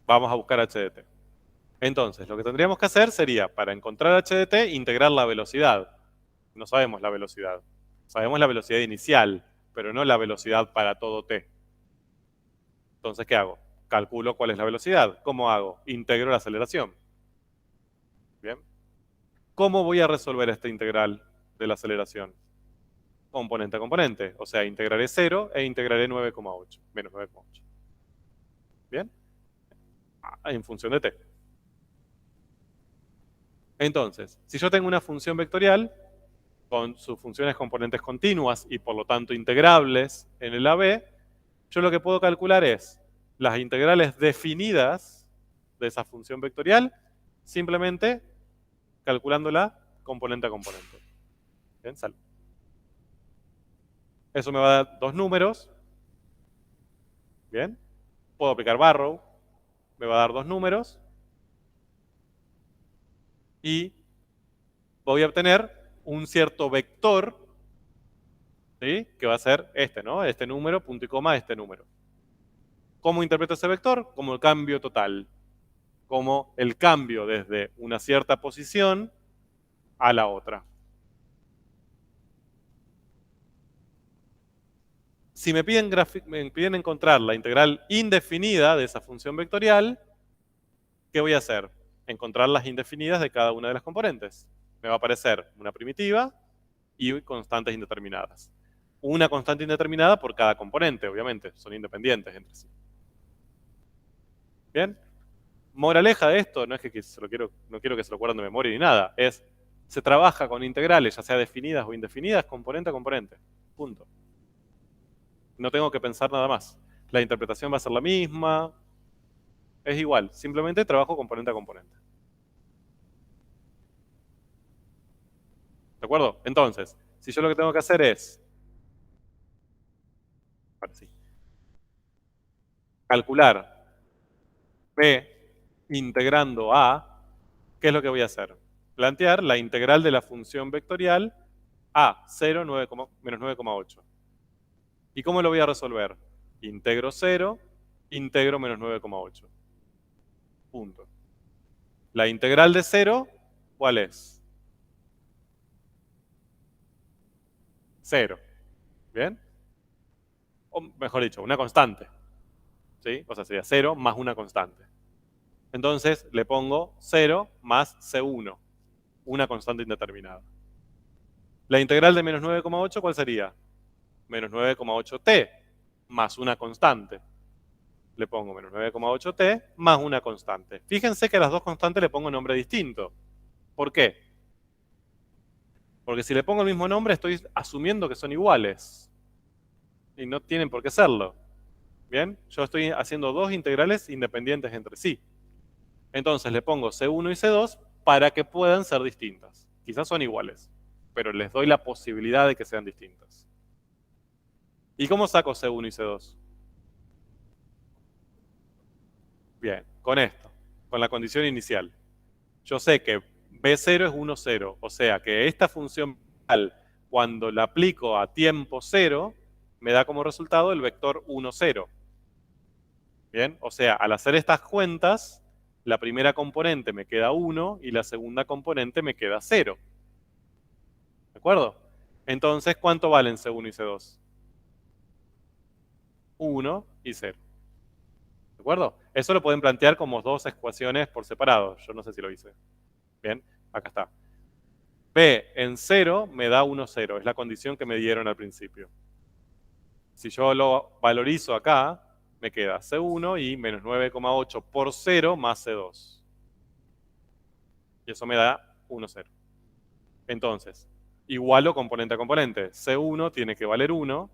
Vamos a buscar h de t. Entonces, lo que tendríamos que hacer sería, para encontrar h de t, integrar la velocidad. No sabemos la velocidad. Sabemos la velocidad inicial, pero no la velocidad para todo t. Entonces, ¿qué hago? Calculo cuál es la velocidad. ¿Cómo hago? Integro la aceleración. Bien. ¿Cómo voy a resolver esta integral de la aceleración? Componente a componente. O sea, integraré 0 e integraré 9,8. Menos 9,8. ¿Bien? En función de t. Entonces, si yo tengo una función vectorial con sus funciones componentes continuas y por lo tanto integrables en el AB, yo lo que puedo calcular es las integrales definidas de esa función vectorial, simplemente calculándola componente a componente. Bien, sal. Eso me va a dar dos números. Bien. Puedo aplicar Barrow. Me va a dar dos números. Y voy a obtener un cierto vector, ¿sí? Que va a ser este, ¿no? Este número, punto y coma, este número. ¿Cómo interpreto ese vector? Como el cambio total. Como el cambio desde una cierta posición a la otra. Si me piden encontrar la integral indefinida de esa función vectorial, ¿qué voy a hacer? Encontrar las indefinidas de cada una de las componentes. Me va a aparecer una primitiva y constantes indeterminadas. Una constante indeterminada por cada componente, obviamente, son independientes entre sí. ¿Bien? Moraleja de esto, no es que no quiero que se lo acuerden de memoria ni nada, se trabaja con integrales, ya sea definidas o indefinidas, componente a componente. Punto. No tengo que pensar nada más. La interpretación va a ser la misma, es igual, simplemente trabajo componente a componente. ¿De acuerdo? Entonces, si yo lo que tengo que hacer es, ahora sí, calcular b integrando a, ¿qué es lo que voy a hacer? Plantear la integral de la función vectorial a 0 menos 9,8. ¿Y cómo lo voy a resolver? Integro 0, integro menos 9,8. Punto. La integral de 0, ¿cuál es? 0. ¿Bien? O mejor dicho, una constante. ¿Sí? O sea, sería 0 más una constante. Entonces le pongo 0 más C1, una constante indeterminada. La integral de menos 9,8, ¿cuál sería? Menos 9,8t más una constante. Le pongo menos 9,8t más una constante. Fíjense que a las dos constantes le pongo nombre distinto. ¿Por qué? Porque si le pongo el mismo nombre estoy asumiendo que son iguales. Y no tienen por qué serlo. ¿Bien? Yo estoy haciendo dos integrales independientes entre sí. Entonces le pongo C1 y C2 para que puedan ser distintas. Quizás son iguales, pero les doy la posibilidad de que sean distintas. ¿Y cómo saco C1 y C2? Bien, con esto, con la condición inicial. Yo sé que B0 es 1, 0, o sea que esta función Cuando la aplico a tiempo 0, me da como resultado el vector 1, 0. ¿Bien? O sea, al hacer estas cuentas, la primera componente me queda 1 y la segunda componente me queda 0. ¿De acuerdo? Entonces, ¿cuánto valen C1 y C2? 1 y 0. ¿De acuerdo? Eso lo pueden plantear como dos ecuaciones por separado. Yo no sé si lo hice. Bien, acá está. B en 0 me da 1, 0. Es la condición que me dieron al principio. Si yo lo valorizo acá, me queda C1 y menos 9,8 por 0 más C2. Y eso me da 1, 0. Entonces, igualo componente a componente. C1 tiene que valer 1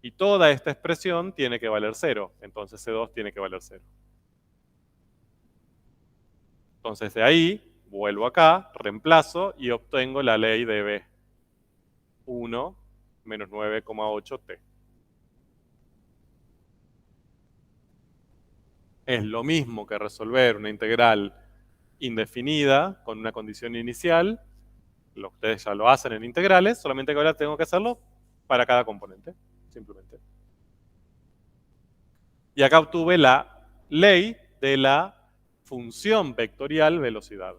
y toda esta expresión tiene que valer 0. Entonces C2 tiene que valer 0. Entonces de ahí vuelvo acá, reemplazo y obtengo la ley de B. 1 menos 9,8t. Es lo mismo que resolver una integral indefinida con una condición inicial. Ustedes ya lo hacen en integrales, solamente que ahora tengo que hacerlo para cada componente, simplemente. Y acá obtuve la ley de la función vectorial velocidad.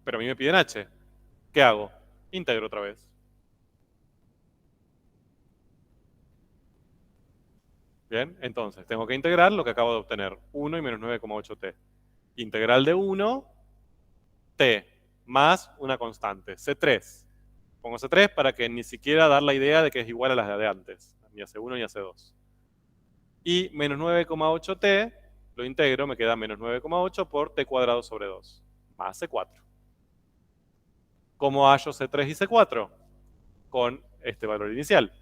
Pero a mí me piden h. ¿Qué hago? Integro otra vez. Bien, entonces tengo que integrar lo que acabo de obtener, 1 y menos 9,8t. Integral de 1, t, más una constante, C3. Pongo C3 para que ni siquiera dar la idea de que es igual a las de antes, ni a C1 ni a C2. Y menos 9,8t, lo integro, me queda menos 9,8 por t cuadrado sobre 2, más C4. ¿Cómo hallo C3 y C4? Con este valor inicial.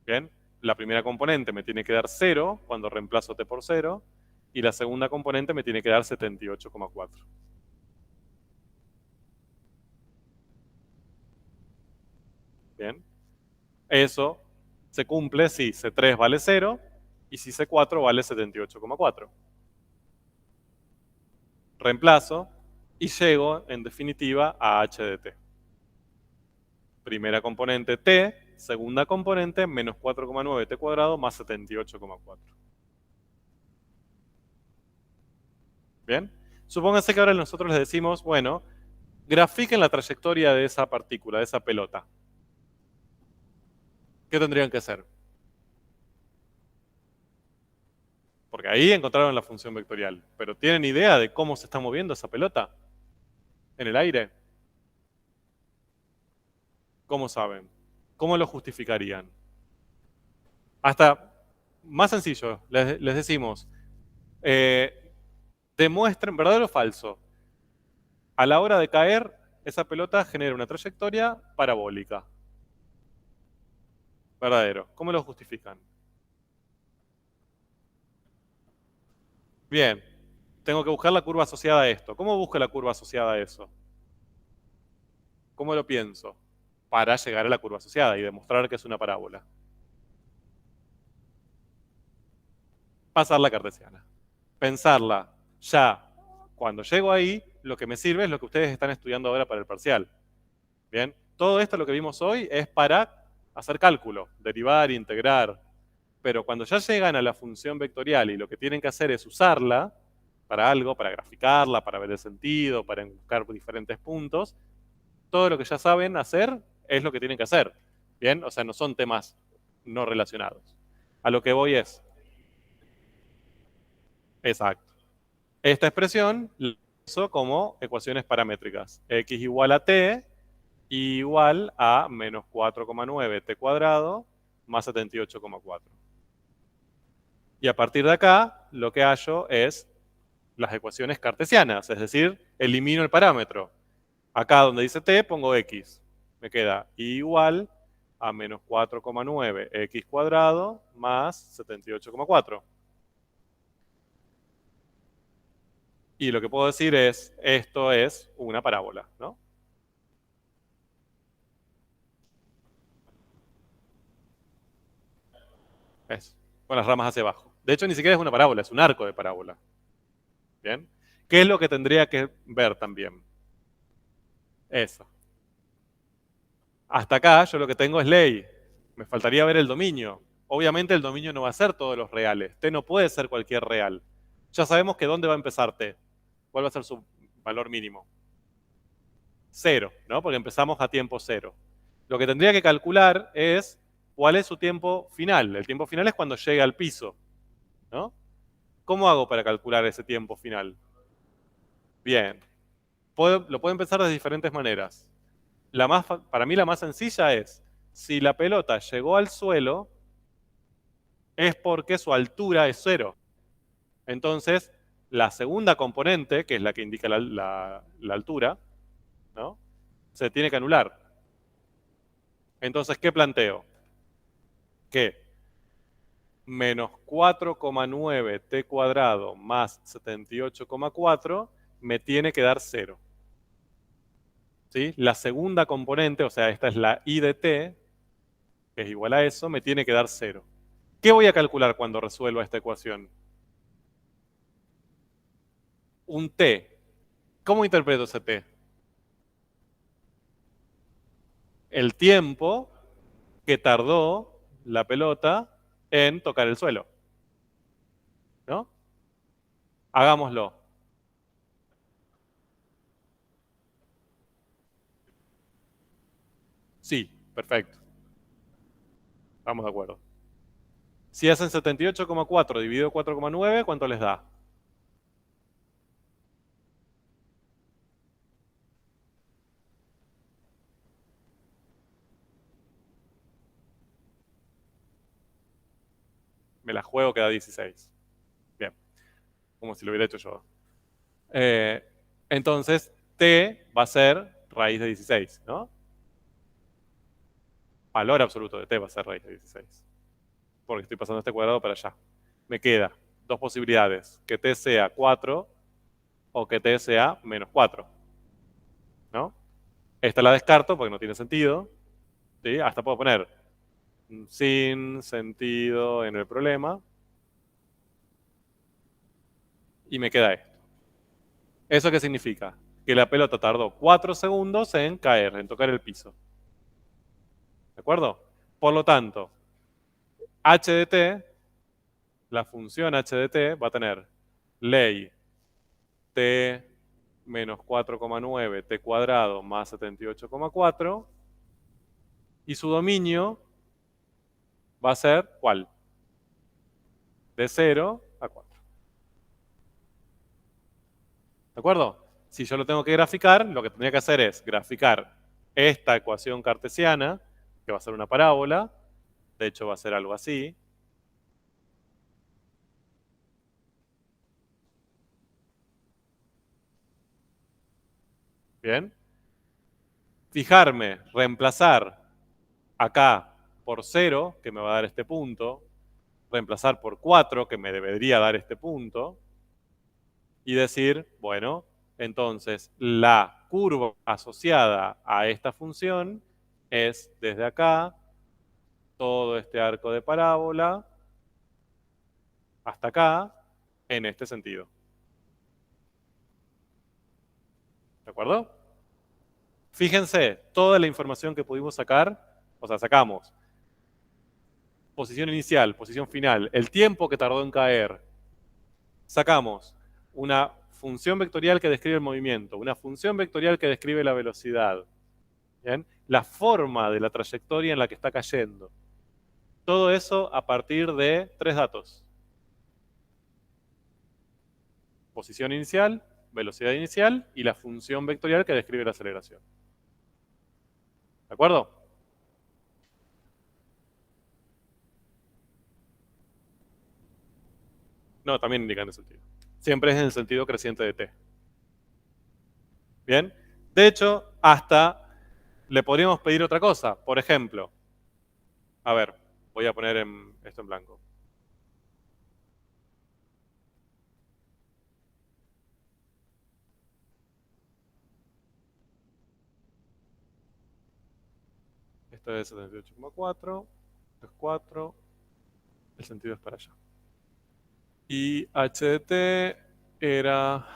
Bien, la primera componente me tiene que dar 0 cuando reemplazo t por 0, y la segunda componente me tiene que dar 78,4. Bien, eso se cumple si C3 vale 0 y si C4 vale 78,4. Reemplazo y llego, en definitiva, a h de t. Primera componente t, segunda componente menos 4,9 t cuadrado más 78,4. Bien, supónganse que ahora nosotros les decimos, bueno, grafiquen la trayectoria de esa partícula, de esa pelota. ¿Qué tendrían que hacer? Porque ahí encontraron la función vectorial, pero ¿tienen idea de cómo se está moviendo esa pelota en el aire? ¿Cómo saben? ¿Cómo lo justificarían? Hasta más sencillo, les decimos, demuestren, verdadero o falso, a la hora de caer, esa pelota genera una trayectoria parabólica. Verdadero. ¿Cómo lo justifican? Bien, tengo que buscar la curva asociada a esto. ¿Cómo busco la curva asociada a eso? ¿Cómo lo pienso? Para llegar a la curva asociada y demostrar que es una parábola. Pasar la cartesiana. Pensarla ya. Cuando llego ahí, lo que me sirve es lo que ustedes están estudiando ahora para el parcial. Bien, todo esto lo que vimos hoy es para hacer cálculo, derivar, integrar. Pero cuando ya llegan a la función vectorial y lo que tienen que hacer es usarla para algo, para graficarla, para ver el sentido, para buscar diferentes puntos, todo lo que ya saben hacer es lo que tienen que hacer. Bien, o sea, no son temas no relacionados. A lo que voy es, exacto. Esta expresión la uso como ecuaciones paramétricas. X igual a t igual a menos 4,9 t cuadrado más 78,4. Y a partir de acá, lo que hallo es las ecuaciones cartesianas, es decir, elimino el parámetro. Acá donde dice t, pongo x. Me queda igual a menos 4,9 x cuadrado más 78,4. Y lo que puedo decir es, esto es una parábola, ¿no? Es, con las ramas hacia abajo. De hecho, ni siquiera es una parábola, es un arco de parábola. ¿Bien? ¿Qué es lo que tendría que ver también? Eso. Hasta acá yo lo que tengo es ley. Me faltaría ver el dominio. Obviamente el dominio no va a ser todos los reales. T no puede ser cualquier real. Ya sabemos que dónde va a empezar T. ¿Cuál va a ser su valor mínimo? 0, ¿no? Porque empezamos a tiempo 0. Lo que tendría que calcular es cuál es su tiempo final. El tiempo final es cuando llegue al piso, ¿no? ¿Cómo hago para calcular ese tiempo final? Bien. Lo puedo empezar de diferentes maneras. Para mí la más sencilla es, si la pelota llegó al suelo, es porque su altura es 0. Entonces, la segunda componente, que es la que indica la altura, ¿no? Se tiene que anular. Entonces, ¿qué planteo? Que menos 4,9 t cuadrado más 78,4 me tiene que dar 0. ¿Sí? La segunda componente, o sea, esta es la i de t, que es igual a eso, me tiene que dar 0. ¿Qué voy a calcular cuando resuelva esta ecuación? Un t. ¿Cómo interpreto ese t? El tiempo que tardó la pelota en tocar el suelo, ¿no? Hagámoslo. Sí, perfecto. Estamos de acuerdo. Si hacen 78,4 dividido 4,9, ¿cuánto les da? Me la juego que da 16. Bien, como si lo hubiera hecho yo. Eh, entonces, t va a ser raíz de 16, ¿no? Valor absoluto de t va a ser raíz de 16. Porque estoy pasando este cuadrado para allá. Me queda dos posibilidades, que t sea 4 o que t sea menos 4, ¿no? Esta la descarto porque no tiene sentido, ¿sí? Hasta puedo poner sin sentido en el problema y me queda esto. ¿Eso qué significa? Que la pelota tardó 4 segundos en caer, en tocar el piso. ¿De acuerdo? Por lo tanto, h de t, la función h de t va a tener ley t menos 4,9 t cuadrado más 78,4 y su dominio va a ser ¿cuál? De 0 a 4. ¿De acuerdo? Si yo lo tengo que graficar, lo que tendría que hacer es graficar esta ecuación cartesiana, que va a ser una parábola, de hecho va a ser algo así. Bien. Fijarme, reemplazar acá por 0, que me va a dar este punto, reemplazar por 4, que me debería dar este punto, y decir, bueno, entonces la curva asociada a esta función es desde acá, todo este arco de parábola, hasta acá, en este sentido. ¿De acuerdo? Fíjense, toda la información que pudimos sacar, o sea, sacamos posición inicial, posición final, el tiempo que tardó en caer, sacamos una función vectorial que describe el movimiento, una función vectorial que describe la velocidad, ¿bien? La forma de la trayectoria en la que está cayendo. Todo eso a partir de 3 datos. Posición inicial, velocidad inicial y la función vectorial que describe la aceleración. ¿De acuerdo? No, también indican el sentido. Siempre es en el sentido creciente de t. Bien. De hecho, hasta le podríamos pedir otra cosa. Por ejemplo, a ver, voy a poner esto en blanco. Esto es 78,4. Esto es 4. El sentido es para allá. Y h de t era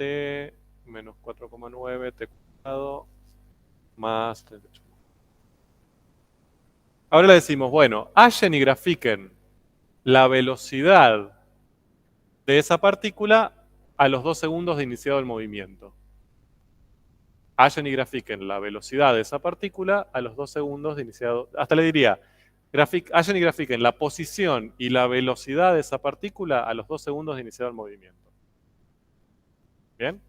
t menos 4,9 t cuadrado más 38. Ahora le decimos, bueno, hallen y grafiquen la velocidad de esa partícula a los 2 segundos de iniciado el movimiento. Hallen y grafiquen la velocidad de esa partícula a los 2 segundos de iniciado. Hasta le diría, hallen y grafiquen la posición y la velocidad de esa partícula a los 2 segundos de iniciado el movimiento. ¿Bien?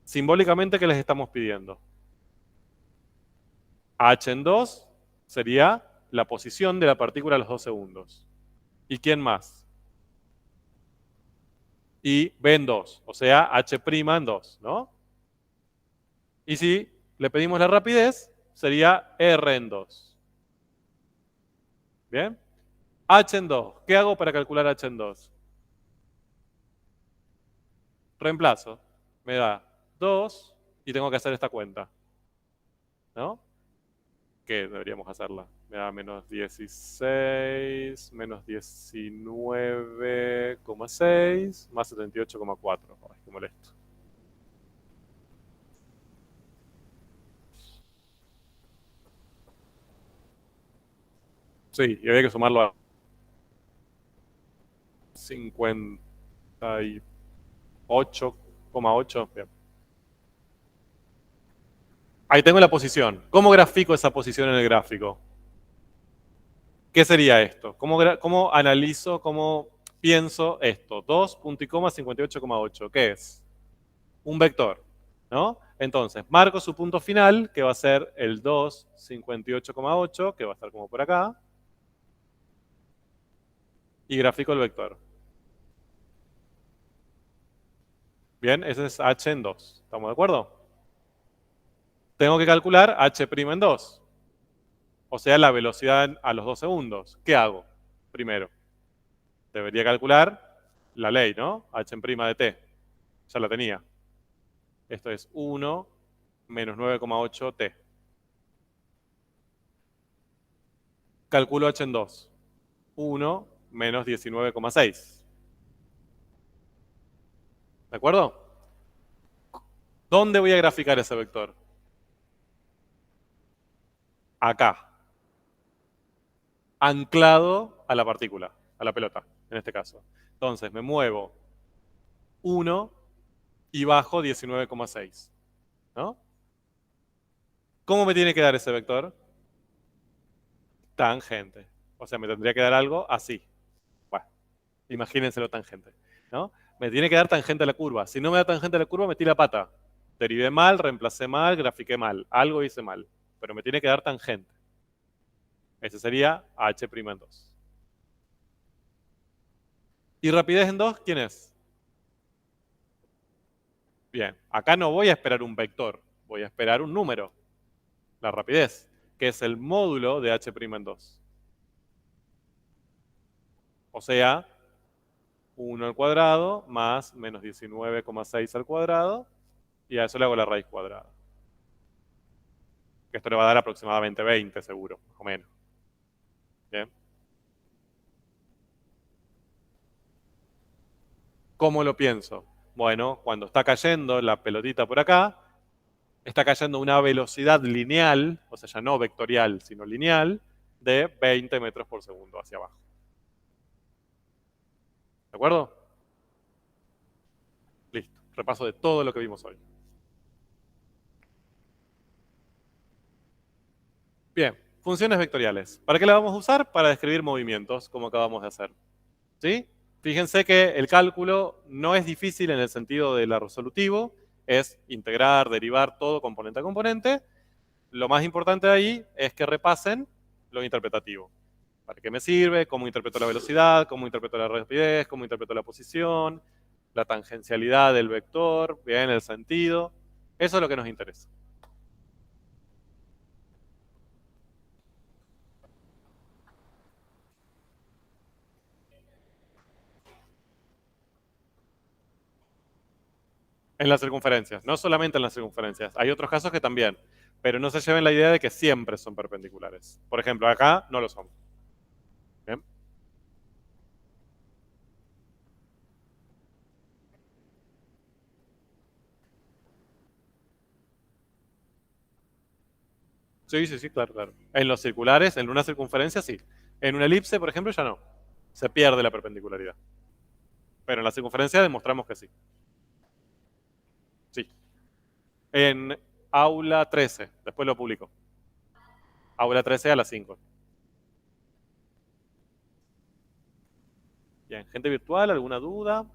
Simbólicamente, ¿qué les estamos pidiendo? H en 2 sería la posición de la partícula a los 2 segundos. ¿Y quién más? Y B en 2, o sea, H' en 2, ¿no? Y si le pedimos la rapidez, sería R en 2. ¿Bien? H en 2. ¿Qué hago para calcular H en 2? Reemplazo. Me da 2 y tengo que hacer esta cuenta. ¿No? ¿Qué deberíamos hacerla? Me da menos 16, menos 19,6, más 78,4. Ay, qué molesto. Sí, y había que sumarlo a 58,8. Bien. Ahí tengo la posición. ¿Cómo grafico esa posición en el gráfico? ¿Qué sería esto? ¿Cómo analizo, cómo pienso esto? 2, punto y coma, 58,8. ¿Qué es? Un vector, ¿no? Entonces, marco su punto final, que va a ser el 2, 58,8, que va a estar como por acá, y grafico el vector. Bien, ese es h en 2. ¿Estamos de acuerdo? Tengo que calcular h' en 2. O sea, la velocidad a los 2 segundos. ¿Qué hago? Primero, debería calcular la ley, ¿no? H' de t. Ya la tenía. Esto es 1 menos 9,8 t. Calculo h en 2. 1 menos 19,6. ¿De acuerdo? ¿Dónde voy a graficar ese vector? Acá. Anclado a la partícula, a la pelota, en este caso. Entonces, me muevo 1 y bajo 19,6. ¿No? ¿Cómo me tiene que dar ese vector? Tangente. O sea, me tendría que dar algo así. Bueno, imagínenselo tangente. ¿No? Me tiene que dar tangente a la curva. Si no me da tangente a la curva, metí la pata. Derivé mal, reemplacé mal, grafiqué mal. Algo hice mal. Pero me tiene que dar tangente. Ese sería h' en 2. ¿Y rapidez en 2? ¿Quién es? Bien, acá no voy a esperar un vector, voy a esperar un número, la rapidez, que es el módulo de h' en 2. O sea, 1 al cuadrado más menos 19,6 al cuadrado, y a eso le hago la raíz cuadrada. Que esto le va a dar aproximadamente 20 seguro, más o menos. Bien. ¿Cómo lo pienso? Bueno, cuando está cayendo la pelotita por acá, está cayendo a una velocidad lineal, o sea, ya no vectorial, sino lineal, de 20 metros por segundo hacia abajo. ¿De acuerdo? Listo. Repaso de todo lo que vimos hoy. Bien, funciones vectoriales. ¿Para qué la vamos a usar? Para describir movimientos, como acabamos de hacer. ¿Sí? Fíjense que el cálculo no es difícil en el sentido de la resolutivo, es integrar, derivar todo componente a componente. Lo más importante de ahí es que repasen lo interpretativo. ¿Para qué me sirve? ¿Cómo interpreto la velocidad? ¿Cómo interpreto la rapidez? ¿Cómo interpreto la posición? La tangencialidad del vector, bien, el sentido. Eso es lo que nos interesa. En las circunferencias, no solamente en las circunferencias. Hay otros casos que también, pero no se lleven la idea de que siempre son perpendiculares. Por ejemplo, acá no lo son. ¿Bien? Sí, sí, sí, claro, claro. En los circulares, en una circunferencia, sí. En una elipse, por ejemplo, ya no. Se pierde la perpendicularidad. Pero en la circunferencia demostramos que sí. Sí. En aula 13, después lo publico. Aula 13 a las 5. Bien, gente virtual, ¿alguna duda?